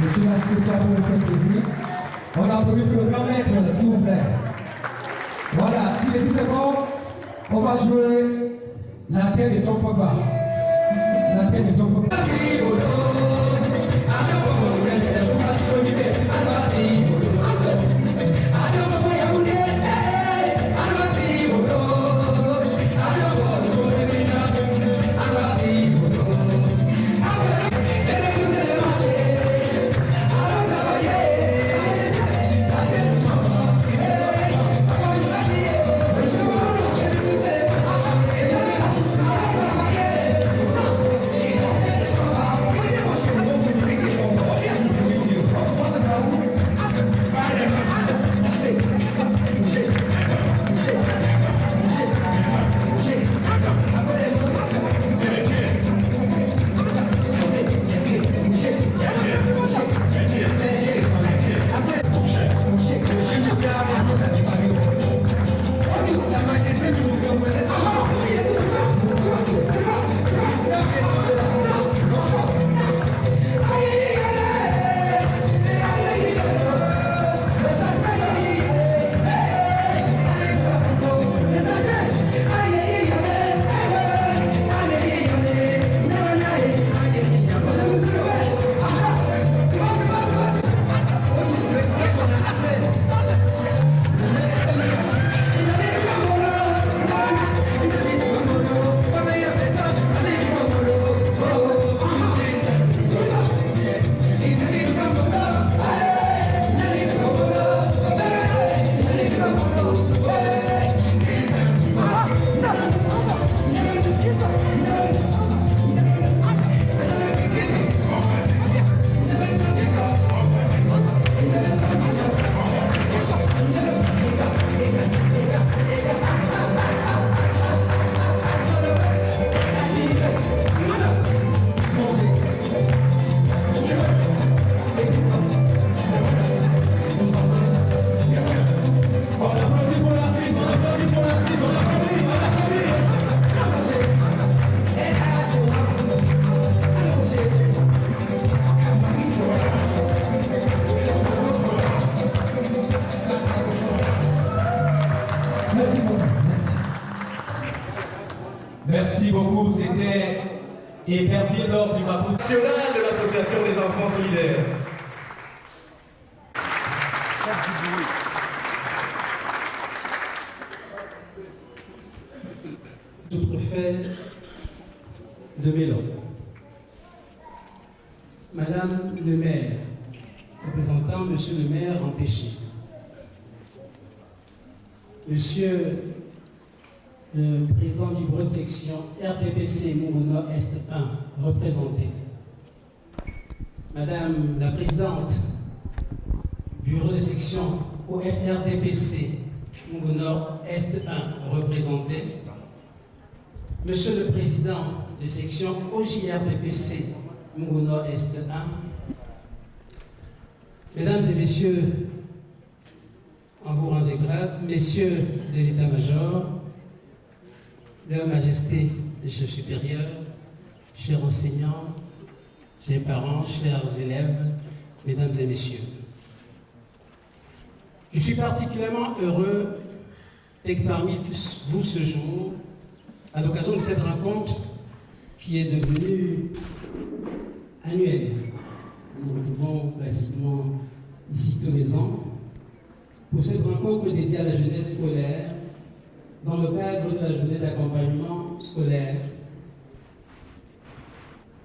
Monsieur l'assistant pour nous faire plaisir. On applaudit pour le grand maître, s'il vous plaît. Voilà, si c'est bon, on va jouer la terre de ton papa. La terre de ton papa. Merci beaucoup. Merci beaucoup. C'était Épervier lors du drapeau national de l'Association des enfants solidaires. Sous-préfet de Mélan. Madame le maire, représentant Monsieur le maire empêché. Monsieur le président du bureau de section RDPC Mungu Est 1, représenté. Madame la présidente, bureau de section OFRDPC Mungu Est 1, représenté. Monsieur le président de section OJRDPC Mungu Est 1, Mesdames et messieurs, en vos rangs et grades, messieurs de l'état-major, Leur Majesté, les chefs supérieurs, chers enseignants, chers parents, chers élèves, mesdames et messieurs. Je suis particulièrement heureux d'être parmi vous ce jour, à l'occasion de cette rencontre qui est devenue annuelle. Nous nous retrouvons classiquement ici tous les ans pour cette rencontre dédiée à la jeunesse scolaire dans le cadre de la journée d'accompagnement scolaire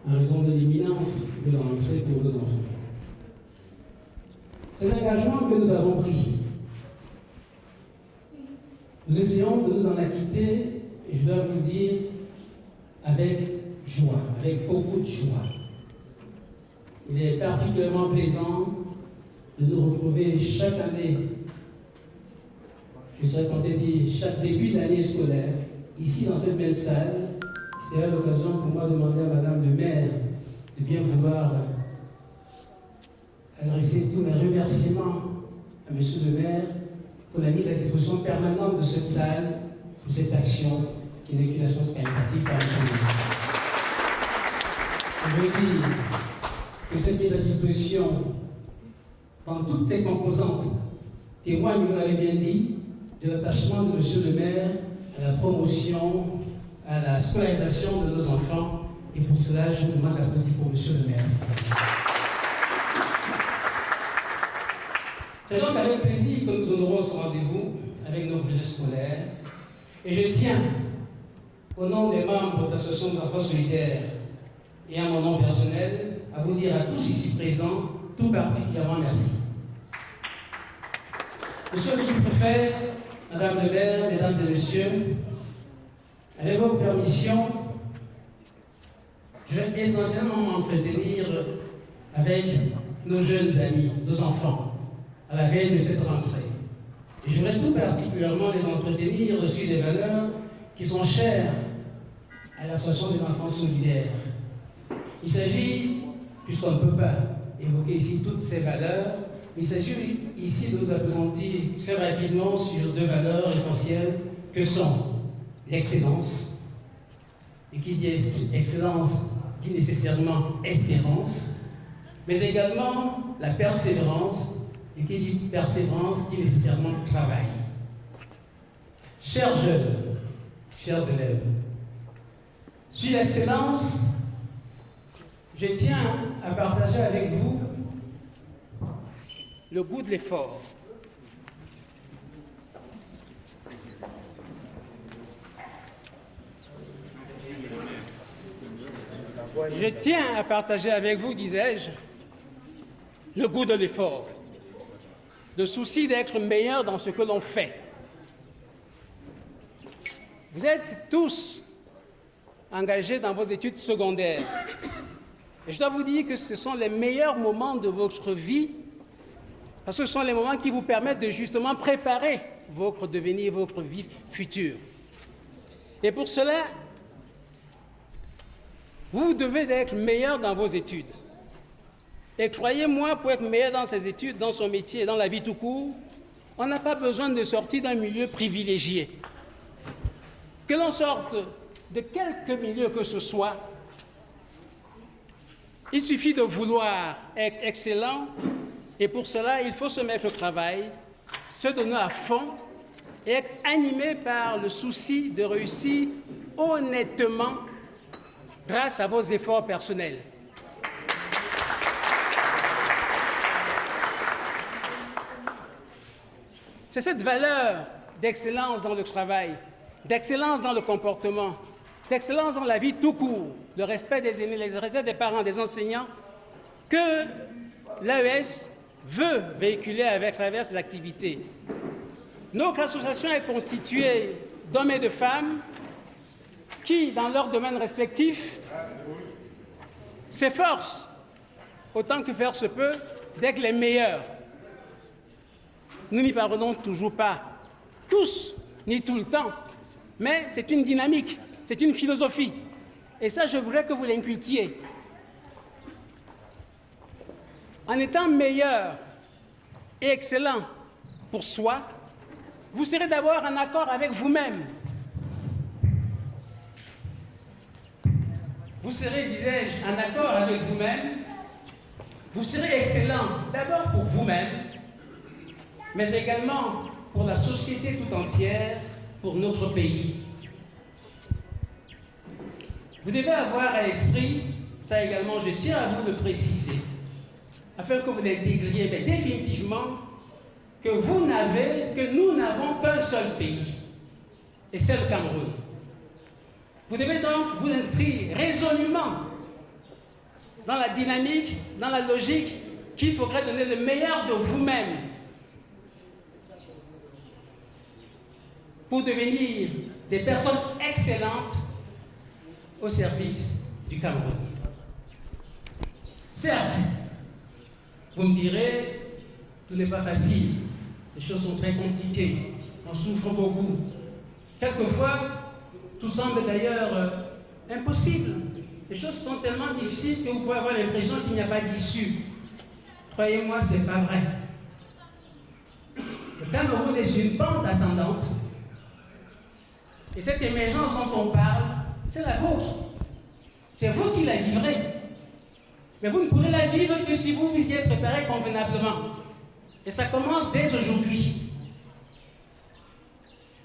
en raison de l'imminence de la rentrée pour nos enfants. C'est l'engagement que nous avons pris. Nous essayons de nous en acquitter, et je dois vous le dire, avec joie, avec beaucoup de joie. Il est particulièrement plaisant de nous retrouver chaque année, je serais tenté de dire chaque début d'année scolaire, ici dans cette même salle. C'est l'occasion pour moi de demander à Madame le maire de bien vouloir adresser tous mes remerciements à Monsieur le maire pour la mise à disposition permanente de cette salle, pour cette action qui n'est qu'une action caritative par Je veux dire que cette mise à disposition, dans toutes ses composantes, témoigne, vous l'avez bien dit, de l'attachement de Monsieur le maire à la promotion, à la scolarisation de nos enfants. Et pour cela, je demande l'applaudissement pour Monsieur le maire. C'est donc avec plaisir que nous honorons ce rendez-vous avec nos jeunes scolaires. Et je tiens, au nom des membres de l'Association des enfants solidaires et à mon nom personnel, à vous dire à tous ici présents, tout particulièrement merci. Monsieur le sous-préfet, Madame le maire, mesdames et messieurs, avec votre permission, je vais essentiellement m'entretenir avec nos jeunes amis, nos enfants, à la veille de cette rentrée. Et je voudrais tout particulièrement les entretenir sur des valeurs qui sont chères à l'Association des enfants solidaires. Il s'agit, puisqu'on ne peut pas évoquer ici toutes ces valeurs, il s'agit ici de nous appesantir très rapidement sur deux valeurs essentielles que sont l'excellence, et qui dit excellence dit nécessairement espérance, mais également la persévérance, et qui dit persévérance dit nécessairement travail. Chers jeunes, chers élèves, sur l'excellence, je tiens à partager avec vous le goût de l'effort. Je tiens à partager avec vous, disais-je, le goût de l'effort, le souci d'être meilleur dans ce que l'on fait. Vous êtes tous engagés dans vos études secondaires. Et je dois vous dire que ce sont les meilleurs moments de votre vie, parce que ce sont les moments qui vous permettent de justement préparer votre devenir, votre vie future. Et pour cela, vous devez être meilleur dans vos études. Et croyez-moi, pour être meilleur dans ses études, dans son métier et dans la vie tout court, on n'a pas besoin de sortir d'un milieu privilégié. Que l'on sorte de quelque milieu que ce soit, il suffit de vouloir être excellent, et pour cela, il faut se mettre au travail, se donner à fond et être animé par le souci de réussir honnêtement grâce à vos efforts personnels. C'est cette valeur d'excellence dans le travail, d'excellence dans le comportement, d'excellence dans la vie tout court, le respect des aînés, le respect des parents, des enseignants, que l'AES veut véhiculer à travers ses activités. Notre association est constituée d'hommes et de femmes qui, dans leurs domaines respectifs, s'efforcent, autant que faire se peut, d'être les meilleurs. Nous n'y parvenons toujours pas, tous, ni tout le temps, mais c'est une dynamique, c'est une philosophie. Et ça, je voudrais que vous l'inculquiez. En étant meilleur et excellent pour soi, vous serez d'abord en accord avec vous-même. Vous serez, disais-je, en accord avec vous-même. Vous serez excellent d'abord pour vous-même, mais également pour la société tout entière, pour notre pays. Vous devez avoir à l'esprit, ça également je tiens à vous le préciser, afin que vous l'intégriez, mais définitivement, que nous n'avons qu'un seul pays, et c'est le Cameroun. Vous devez donc vous inscrire résolument dans la dynamique, dans la logique qu'il faudrait donner le meilleur de vous-même pour devenir des personnes excellentes au service du Cameroun. Certes, vous me direz, tout n'est pas facile, les choses sont très compliquées, on souffre beaucoup. Quelquefois, tout semble d'ailleurs impossible. Les choses sont tellement difficiles que vous pouvez avoir l'impression qu'il n'y a pas d'issue. Croyez-moi, ce n'est pas vrai. Le Cameroun est sur une pente ascendante. Et cette émergence dont on parle, c'est la vôtre. C'est vous qui la vivrez. Mais vous ne pourrez la vivre que si vous vous y êtes préparé convenablement. Et ça commence dès aujourd'hui.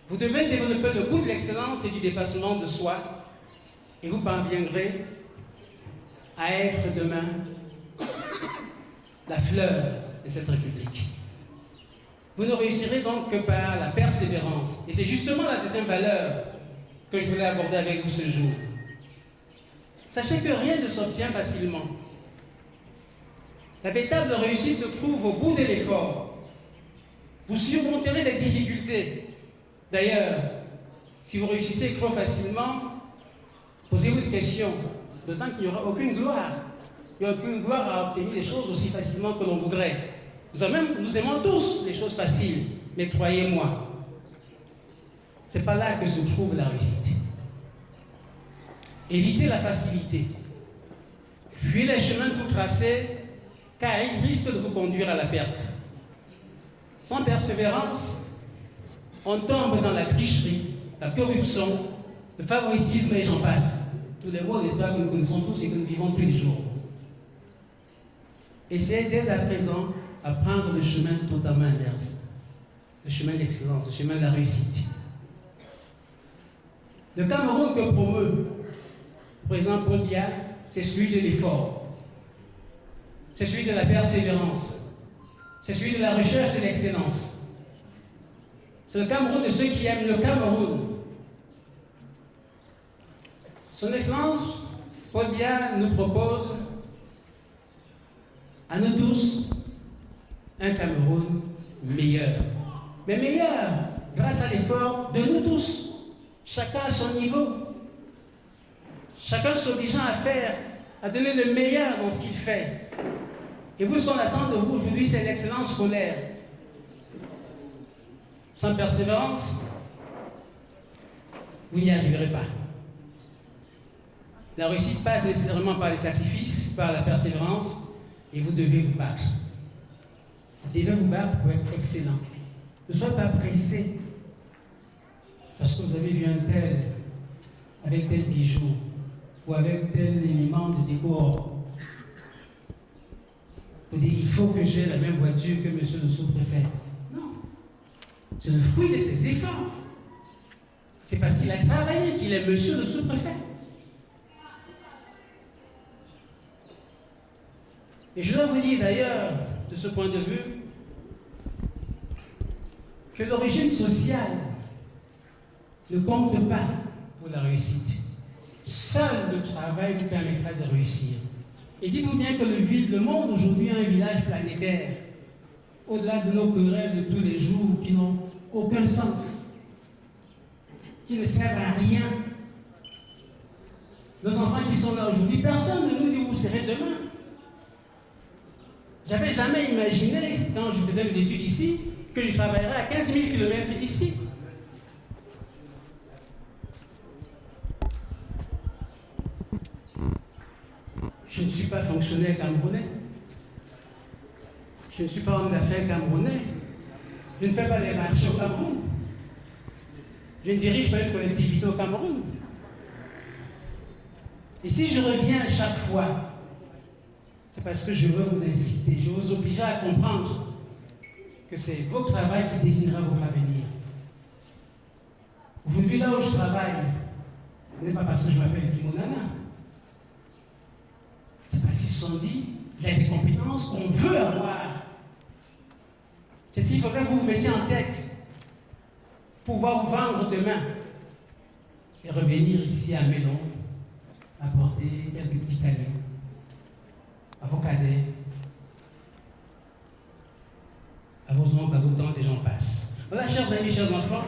Vous devez développer le goût de l'excellence et du dépassement de soi, et vous parviendrez à être demain la fleur de cette République. Vous ne réussirez donc que par la persévérance. Et c'est justement la deuxième valeur que je voulais aborder avec vous ce jour. Sachez que rien ne s'obtient facilement. La véritable réussite se trouve au bout de l'effort. Vous surmonterez les difficultés. D'ailleurs, si vous réussissez trop facilement, posez-vous des questions, d'autant qu'il n'y aura aucune gloire. Il n'y a aucune gloire à obtenir des choses aussi facilement que l'on voudrait. Nous aimons tous les choses faciles, mais croyez-moi, ce n'est pas là que se trouve la réussite. Évitez la facilité. Fuyez les chemins tout tracés, car ils risquent de vous conduire à la perte. Sans persévérance, on tombe dans la tricherie, la corruption, le favoritisme et j'en passe. Tous les mots, n'est-ce pas, que nous connaissons tous et que nous vivons tous les jours. Essayez dès à présent à prendre le chemin totalement inverse, le chemin d'excellence, le chemin de la réussite. Le Cameroun que promeut le président Paul Biya, c'est celui de l'effort, c'est celui de la persévérance, c'est celui de la recherche de l'excellence. C'est le Cameroun de ceux qui aiment le Cameroun. Son Excellence, Paul Biya nous propose à nous tous un Cameroun meilleur. Mais meilleur grâce à l'effort de nous tous, chacun à son niveau. Chacun s'obligeant à faire, à donner le meilleur dans ce qu'il fait. Et vous, ce qu'on attend de vous aujourd'hui, c'est l'excellence scolaire. Sans persévérance, vous n'y arriverez pas. La réussite passe nécessairement par les sacrifices, par la persévérance, et vous devez vous battre. Vous devez vous battre pour être excellent. Ne soyez pas pressé parce que vous avez vu un tel avec tel bijou ou avec tel élément de décor. Vous dites, il faut que j'ai la même voiture que monsieur le sous-préfet. Non. C'est le fruit de ses efforts. C'est parce qu'il a travaillé qu'il est monsieur le sous-préfet. Et je dois vous dire d'ailleurs, de ce point de vue, que l'origine sociale ne compte pas pour la réussite. Seul le travail vous permettra de réussir. Et dites-vous bien que le monde aujourd'hui est un village planétaire, au-delà de nos querelles de tous les jours qui n'ont aucun sens, qui ne servent à rien. Nos enfants qui sont là aujourd'hui, personne ne nous dit où vous serez demain. J'avais jamais imaginé, quand je faisais mes études ici, que je travaillerais à 15 000 km d'ici. Je ne suis pas fonctionnaire camerounais. Je ne suis pas homme d'affaires camerounais. Je ne fais pas les marchés au Cameroun. Je ne dirige pas une collectivité au Cameroun. Et si je reviens à chaque fois, c'est parce que je veux vous inciter, je veux vous obliger à comprendre que c'est votre travail qui désignera votre avenir. Aujourd'hui, là où je travaille, ce n'est pas parce que je m'appelle Timonana. C'est parce qu'ils se sont dit, il y a des compétences qu'on veut avoir. C'est s'il faudrait que vous vous mettiez en tête, pouvoir vous vendre demain et revenir ici à Mélon, apporter quelques petits cadeaux à vos cadets, à vos oncles, à vos tantes et j'en passe. Voilà, chers amis, chers enfants,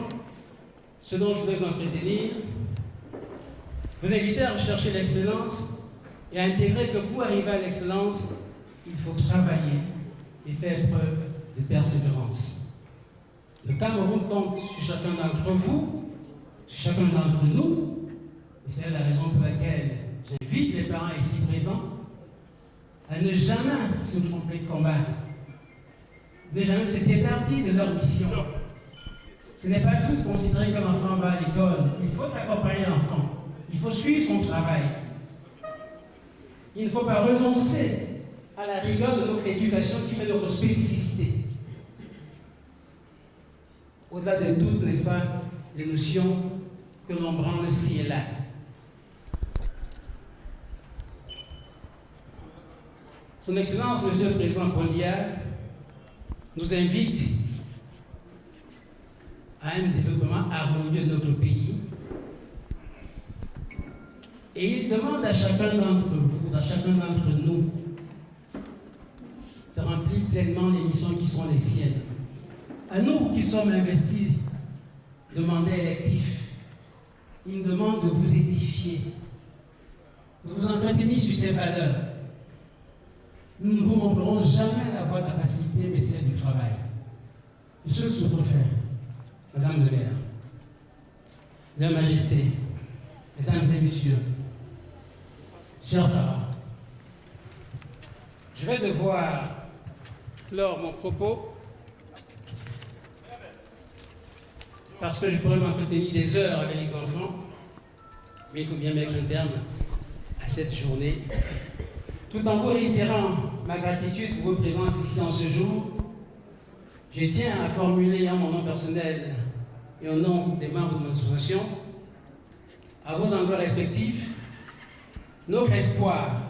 ce dont je voulais vous entretenir, vous inviter à rechercher l'excellence et à intégrer que pour arriver à l'excellence, il faut travailler et faire preuve de persévérance. Le Cameroun compte sur chacun d'entre vous, sur chacun d'entre nous, et c'est la raison pour laquelle j'invite les parents ici présents à ne jamais se tromper de combat, ne jamais se départir de leur mission. Ce n'est pas tout considéré que l'enfant va à l'école. Il faut accompagner l'enfant. Il faut suivre son travail. Il ne faut pas renoncer à la rigueur de notre éducation qui fait notre spécificité. Au-delà de toutes, n'est-ce pas, les notions que l'on branle ci et là. Son Excellence, Monsieur le Président Paul Biya, nous invite à un développement harmonieux de notre pays. Et il demande à chacun d'entre vous, à chacun d'entre nous, de remplir pleinement les missions qui sont les siennes. À nous qui sommes investis de mandat électif, il nous demande de vous édifier, de vous entretenir sur ces valeurs. Nous ne vous montrerons jamais la voie de la facilité, mais celle du travail. Monsieur le sous-préfet, Madame le maire, Leur Majesté, Mesdames et Messieurs, chers parents, je vais devoir clore mon propos parce que je pourrais m'entretenir des heures avec les enfants, mais il faut bien mettre un terme à cette journée. Tout en vous réitérant ma gratitude pour votre présence ici en ce jour, je tiens à formuler en mon nom personnel et au nom des membres de mon association, à vos endroits respectifs, notre espoir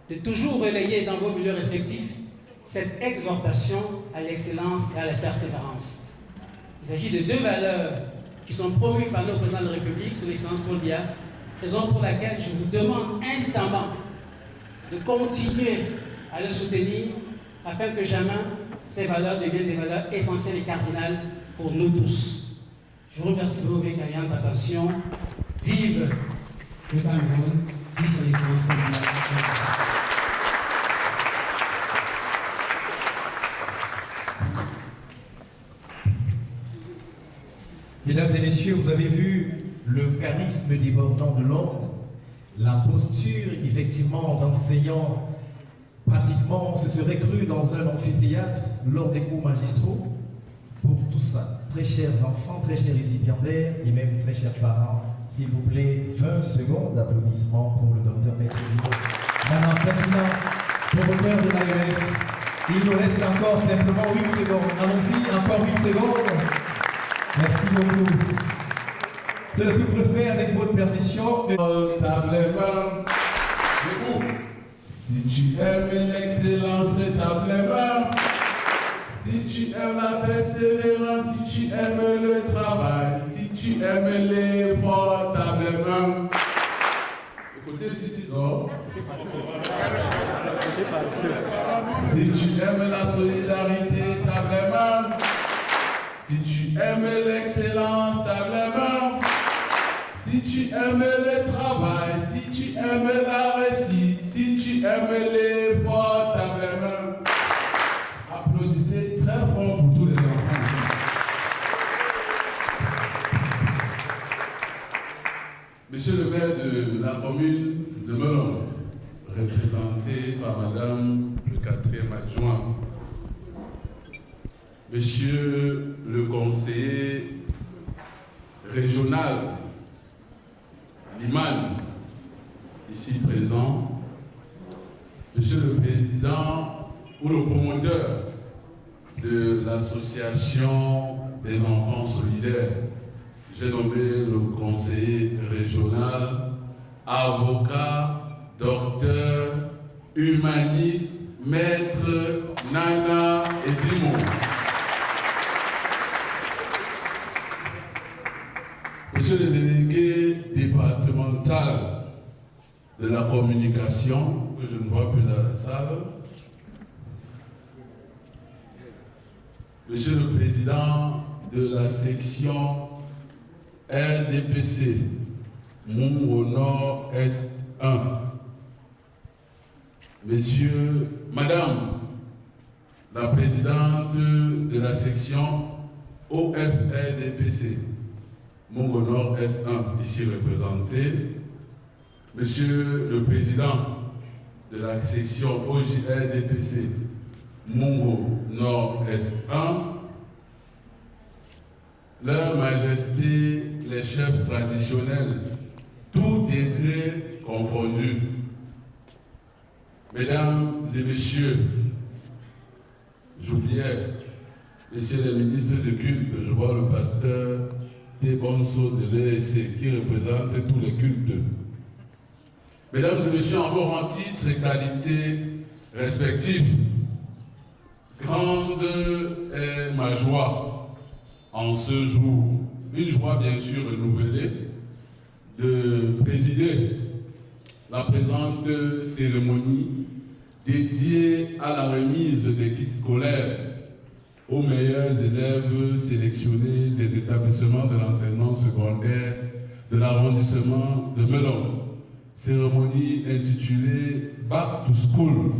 de toujours relayer dans vos milieux respectifs cette exhortation à l'excellence et à la persévérance. Il s'agit de deux valeurs qui sont promues par notre président de la République, son Excellence Paul Biya, raison pour laquelle je vous demande instamment de continuer à le soutenir afin que jamais ces valeurs deviennent des valeurs essentielles et cardinales pour nous tous. Je vous remercie de votre vaillante attention. Vive le Cameroun, vive son Excellence Paul Biya. Mesdames et messieurs, vous avez vu le charisme débordant de l'homme, la posture effectivement d'enseignant. Pratiquement, on se serait cru dans un amphithéâtre lors des cours magistraux. Pour tout ça, très chers enfants, très chers récipiendaires et même très chers parents, s'il vous plaît, 20 secondes d'applaudissements pour le docteur Maître Dimo. Madame Ferdinand, promoteur de l'AES. Il nous reste encore simplement 8 secondes. Allons-y, encore 8 secondes. Merci beaucoup. C'est le sous-préfet, avec votre permission. Table les mains. Debout. Si tu aimes l'excellence, table les mains. Si tu aimes la persévérance, si tu aimes le travail, si tu aimes l'effort, table les mains. Écoutez ceci, non? Si tu aimes la solidarité, table les mains. Si tu aimes l'excellence, table les mains. Si tu aimes le travail, si tu aimes la réussite, si tu aimes l'effort, table les mains. Applaudissez très fort pour tous les enfants ici. Monsieur le maire de la commune de Melon, représenté par Madame le 4e adjoint, Monsieur le conseiller régional, Liman, ici présent, Monsieur le président ou le promoteur de l'association des enfants solidaires, j'ai nommé le conseiller régional, avocat, docteur, humaniste, maître Nana Edimo. Monsieur le délégué départemental de la communication, que je ne vois plus dans la salle, Monsieur le président de la section RDPC, Mungo Nord-Est 1, Madame la présidente de la section OFRDPC, Mungo Nord-Est 1, ici représenté, Monsieur le président de la section OJRDPC, Mungo Nord-Est 1, Leur Majesté, les chefs traditionnels, tous degrés confondus, Mesdames et Messieurs, j'oubliais, Messieurs les ministres de culte, je vois le pasteur Tebonso de l'ESC qui représente tous les cultes. Mesdames et Messieurs, en vos rangs, titres et qualités respectifs, grande est ma joie en ce jour, une joie bien sûr renouvelée, de présider la présente cérémonie dédiée à la remise des kits scolaires aux meilleurs élèves sélectionnés des établissements de l'enseignement secondaire de l'arrondissement de Melon. Cérémonie intitulée Back to School,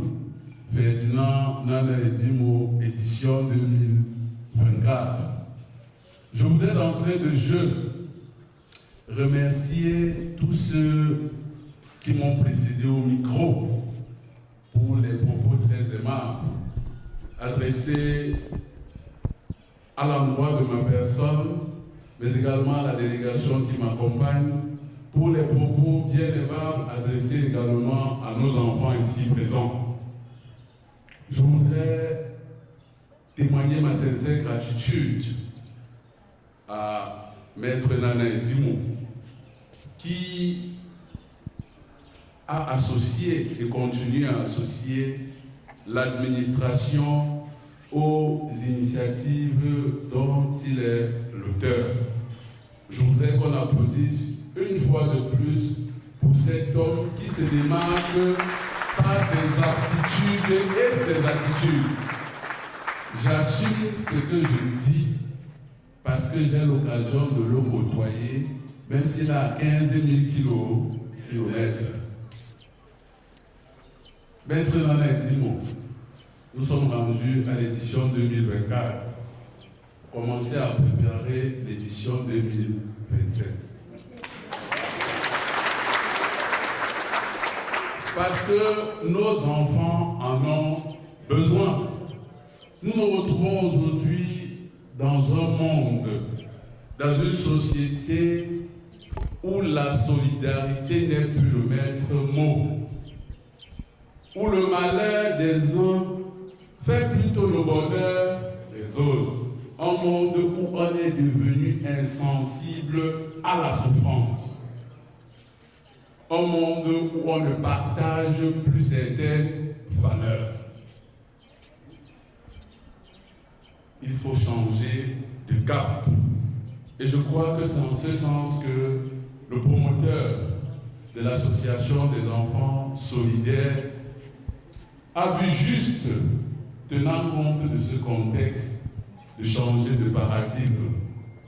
Ferdinand Nana Edimo, édition 2024. Je voudrais d'entrée de jeu remercier tous ceux qui m'ont précédé au micro pour les propos très aimables adressés à l'endroit de ma personne, mais également à la délégation qui m'accompagne, pour les propos bien aimables adressés également à nos enfants ici présents. Je voudrais témoigner ma sincère gratitude à Maître Nana Edimo, qui a associé et continue à associer l'administration aux initiatives dont il est l'auteur. Je voudrais qu'on applaudisse une fois de plus pour cet homme qui se démarque par ses aptitudes et ses attitudes. J'assume ce que je dis parce que j'ai l'occasion de le côtoyer, même s'il a 15 000 kilomètres. Maître Nana Edimo, nous sommes rendus à l'édition 2024. Commencez à préparer l'édition 2027. Parce que nos enfants en ont besoin. Nous nous retrouvons aujourd'hui dans un monde, dans une société où la solidarité n'est plus le maître mot, où le malheur des uns fait plutôt le bonheur des autres. un monde où on est devenu insensible à la souffrance, un monde où on ne partage plus certaines valeurs. Il faut changer de cap. Et je crois que c'est en ce sens que le promoteur de l'association des enfants solidaires a vu juste, tenant compte de ce contexte, de changer de paradigme.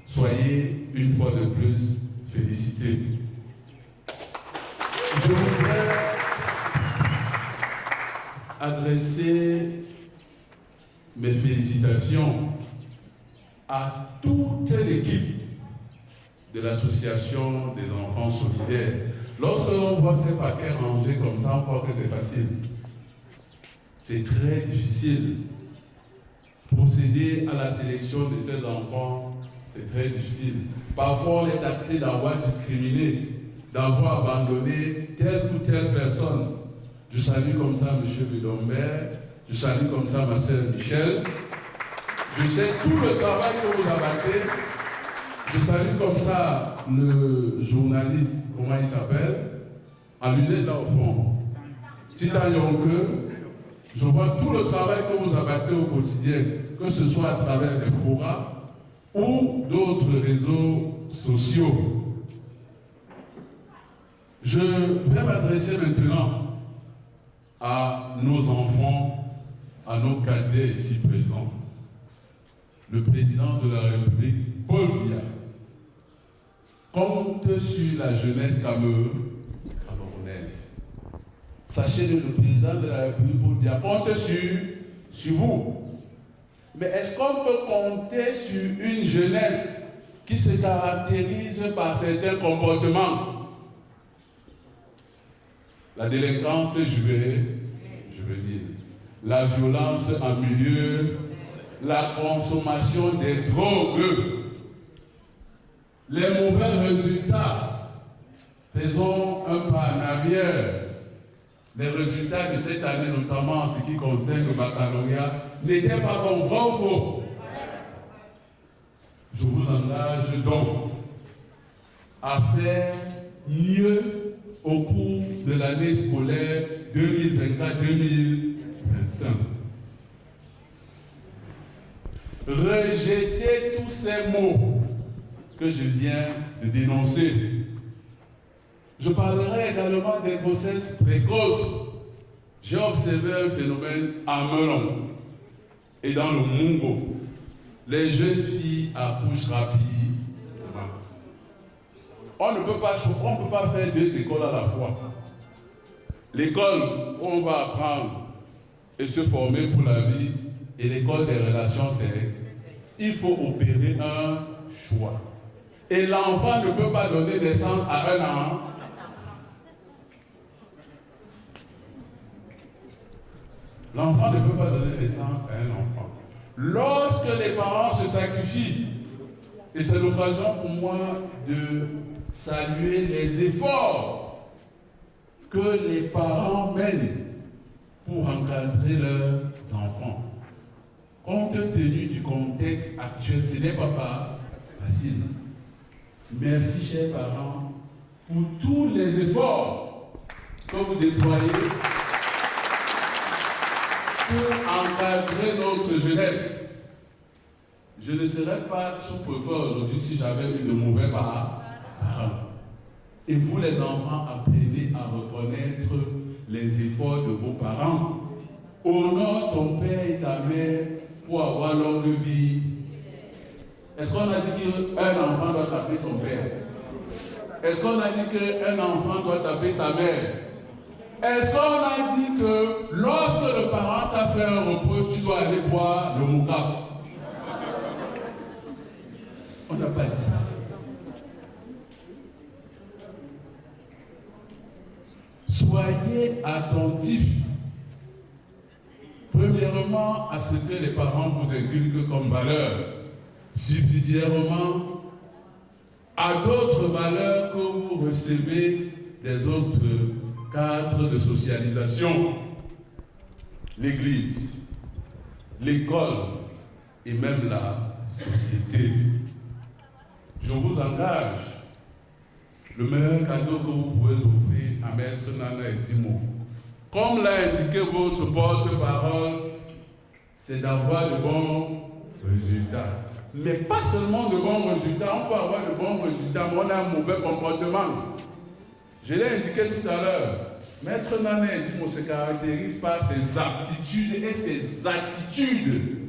Soyez une fois de plus félicités. Je voudrais adresser mes félicitations à toute l'équipe de l'association des enfants solidaires. Lorsque l'on voit ces paquets rangés comme ça, on croit que c'est facile. C'est très difficile. Procéder à la sélection de ces enfants, c'est très difficile. Parfois, on est taxé d'avoir discriminé, d'avoir abandonné telle ou telle personne. Je salue comme ça M. Bedombert, je salue comme ça ma sœur Michel. Je sais tout le travail que vous abattez. Je salue comme ça le journaliste, comment il s'appelle, en lunettes là au fond, Titan Yonke. Je vois tout le travail que vous abattez au quotidien, que ce soit à travers les forats ou d'autres réseaux sociaux. Je vais m'adresser maintenant à nos enfants, à nos cadets ici présents. Le président de la République, Paul Biya, compte sur la jeunesse camerounaise. Sachez que le président de la République, Paul Biya, compte sur vous. Mais est-ce qu'on peut compter sur une jeunesse qui se caractérise par certains comportements? La délinquance juvénile, la violence en milieu, la consommation des drogues, les mauvais résultats. Faisons un pas en arrière. Les résultats de cette année, notamment en ce qui concerne le baccalauréat, n'étaient pas bons, vrai ou faux? Je vous engage donc à faire mieux au cours de l'année scolaire 2024-2025. Rejetez tous ces mots que je viens de dénoncer. Je parlerai également des grossesses précoces. J'ai observé un phénomène à Melon et dans le Mungo. Les jeunes filles accouchent rapidement. On ne peut pas faire deux écoles à la fois. L'école où on va apprendre et se former pour la vie et l'école des relations sexuelles. Il faut opérer un choix. Et l'enfant ne peut pas donner naissance à un an. L'enfant ne peut pas donner naissance à un enfant. Lorsque les parents se sacrifient, et c'est l'occasion pour moi de saluer les efforts que les parents mènent pour encadrer leurs enfants. Compte tenu du contexte actuel, ce n'est pas facile. Merci, chers parents, pour tous les efforts que vous déployez pour encadrer notre jeunesse. Je ne serais pas sous-préfet aujourd'hui si j'avais eu de mauvais parents. Et vous, les enfants, apprenez à reconnaître les efforts de vos parents. Honore ton père et ta mère pour avoir longue vie. Est-ce qu'on a dit qu'un enfant doit taper son père? Est-ce qu'on a dit qu'un enfant doit taper sa mère? Est-ce qu'on a dit que lorsque le parent t'a fait un reproche, tu dois aller boire le mouka? On n'a pas dit ça. Soyez attentifs, premièrement, à ce que les parents vous inculquent comme valeur, subsidiairement à d'autres valeurs que vous recevez des autres cadres de socialisation, l'église, l'école et même la société. Je vous engage, le meilleur cadeau que vous pouvez offrir à Maître Nana Edimo, comme l'a indiqué votre porte-parole, c'est d'avoir de bons résultats. Mais pas seulement de bons résultats, on peut avoir de bons résultats, mais on a un mauvais comportement. Je l'ai indiqué tout à l'heure, Maître Nana Edimo se caractérise par ses aptitudes et ses attitudes.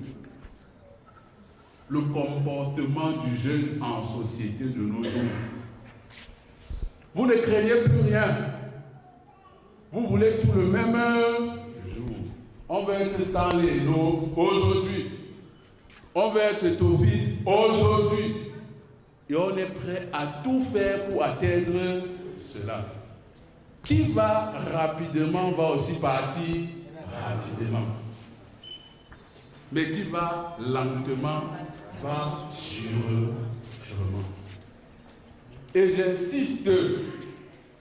Le comportement du jeune en société de nos jours. Vous ne craignez plus rien. Vous voulez tout le même jour. On veut être Stanley Eno aujourd'hui. On veut être Tofis aujourd'hui. Et on est prêt à tout faire pour atteindre cela. Qui va rapidement va aussi partir rapidement. Mais qui va lentement va sûrement. Et j'insiste que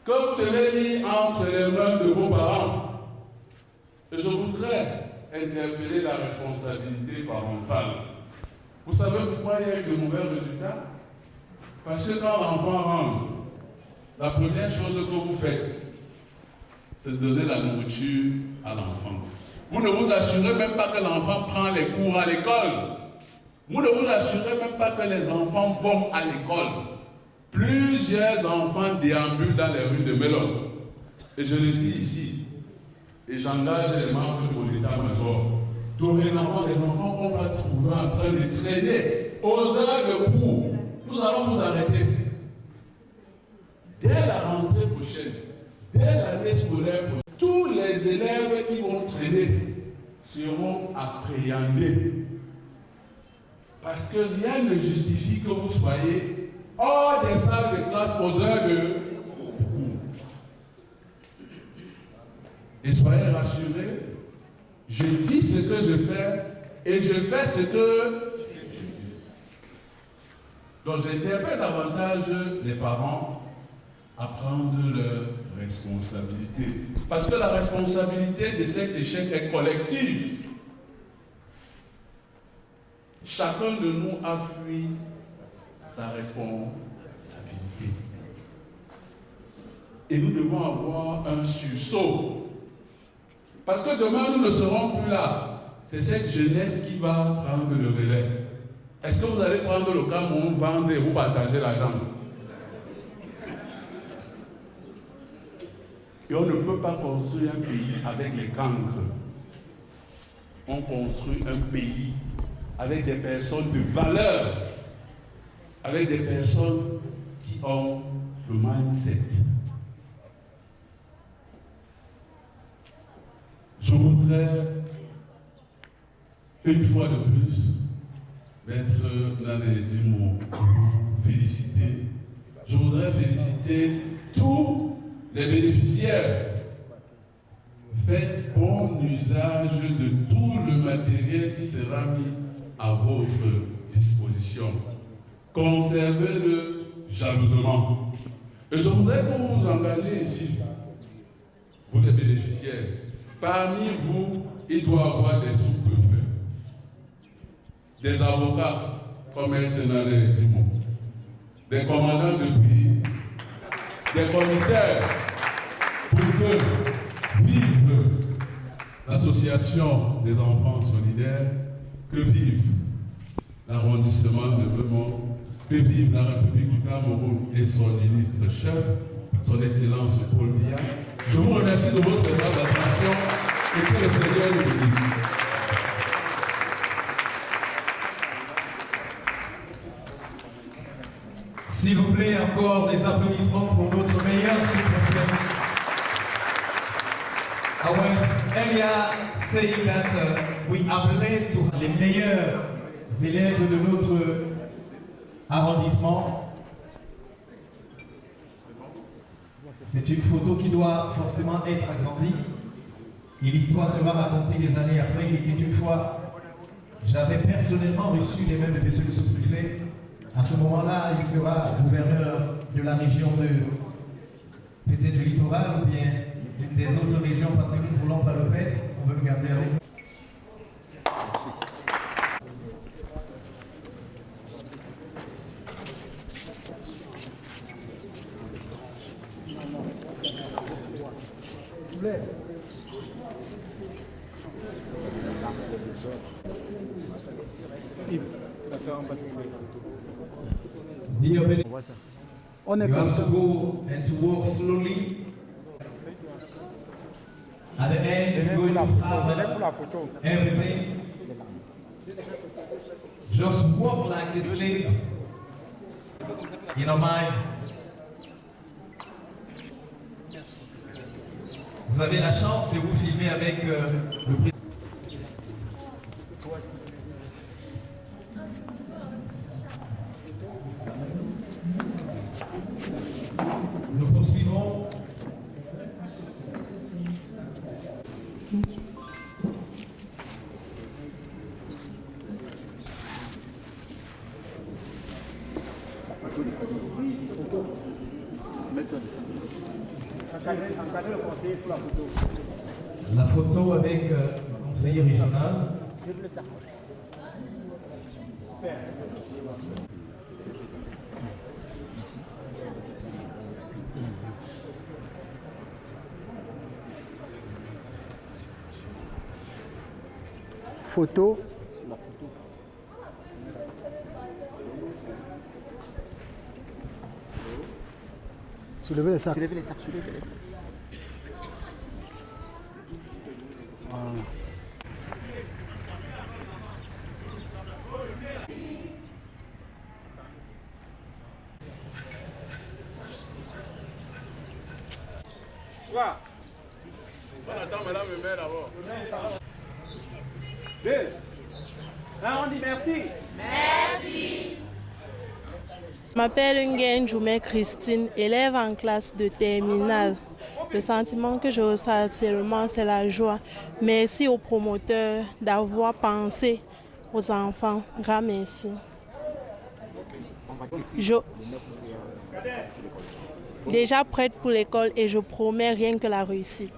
vous devez lire entre les mains de vos parents. Et je voudrais interpeller la responsabilité parentale. Vous savez pourquoi il y a eu de mauvais résultats? Parce que quand l'enfant rentre, la première chose que vous faites, c'est de donner la nourriture à l'enfant. Vous ne vous assurez même pas que l'enfant prend les cours à l'école. Vous ne vous assurez même pas que les enfants vont à l'école. Plusieurs enfants déambulent dans les rues de Melon. Et je le dis ici, et j'engage les membres de mon état-major. Dorénavant, les enfants qu'on va trouver en train de traîner aux heures de cours, nous allons vous arrêter. Dès la rentrée prochaine, dès l'année scolaire prochaine, tous les élèves qui vont traîner seront appréhendés. Parce que rien ne justifie que vous soyez hors des salles de classe aux heures de cours. Et soyez rassurés, je dis ce que je fais et je fais ce que je dis. Donc j'interpelle davantage les parents à prendre leurs responsabilités. Parce que la responsabilité de cet échec est collective. Chacun de nous a fui sa responsabilité. Et nous devons avoir un sursaut. Parce que demain, nous ne serons plus là. C'est cette jeunesse qui va prendre le relais. Est-ce que vous allez prendre le Cameroun, vendre et vous partager l'argent? Et on ne peut pas construire un pays avec les cancres. On construit un pays avec des personnes de valeur, avec des personnes qui ont le mindset. Je voudrais, une fois de plus, Maître Nana Edimo féliciter. Je voudrais féliciter tous les bénéficiaires. Faites bon usage de tout le matériel qui sera mis à votre disposition. Conservez-le jalousement. Et je voudrais que vous vous engagez ici, vous les bénéficiaires. Parmi vous, il doit y avoir des sous-préfets, des avocats, comme Maître Nana Edimo, des commandants de pays, des commissaires, pour que vive l'association des enfants solidaires, que vive l'arrondissement de Beaumont, que vive la République du Cameroun et son ministre-chef, son Excellence Paul Biya. Je vous remercie de votre attention et que le Seigneur nous bénisse. S'il vous plaît, encore des applaudissements pour notre meilleur sous-préfet. Elia saying that we are blessed to have les meilleurs élèves de notre arrondissement. C'est une photo qui doit forcément être agrandie. Et l'histoire sera racontée des années après. Il était une fois, j'avais personnellement reçu les mails de monsieur le sous-préfet. À ce moment-là, il sera gouverneur de la région de peut-être du littoral ou bien d'une des autres régions parce que nous ne voulons pas le faire. On veut le garder avec nous. plaît. On you have to go and to walk slowly. At the end, you're going to have everything. Just walk like this lady. You know, mind. Vous avez la chance de vous filmer avec le président. Nous poursuivons. La photo avec le conseiller régional. Photo. Soulevez les sacs. Soulevez les sacs, soulevez les sacs. Voilà. Quoi? Attends, madame me met d'abord. 2. On dit merci. Merci. Je m'appelle Nguyen Djoumé Christine, élève en classe de terminale. Le sentiment que je ressens actuellement, c'est la joie. Merci aux promoteurs d'avoir pensé aux enfants. Grand merci. Déjà prête pour l'école et je promets rien que la réussite.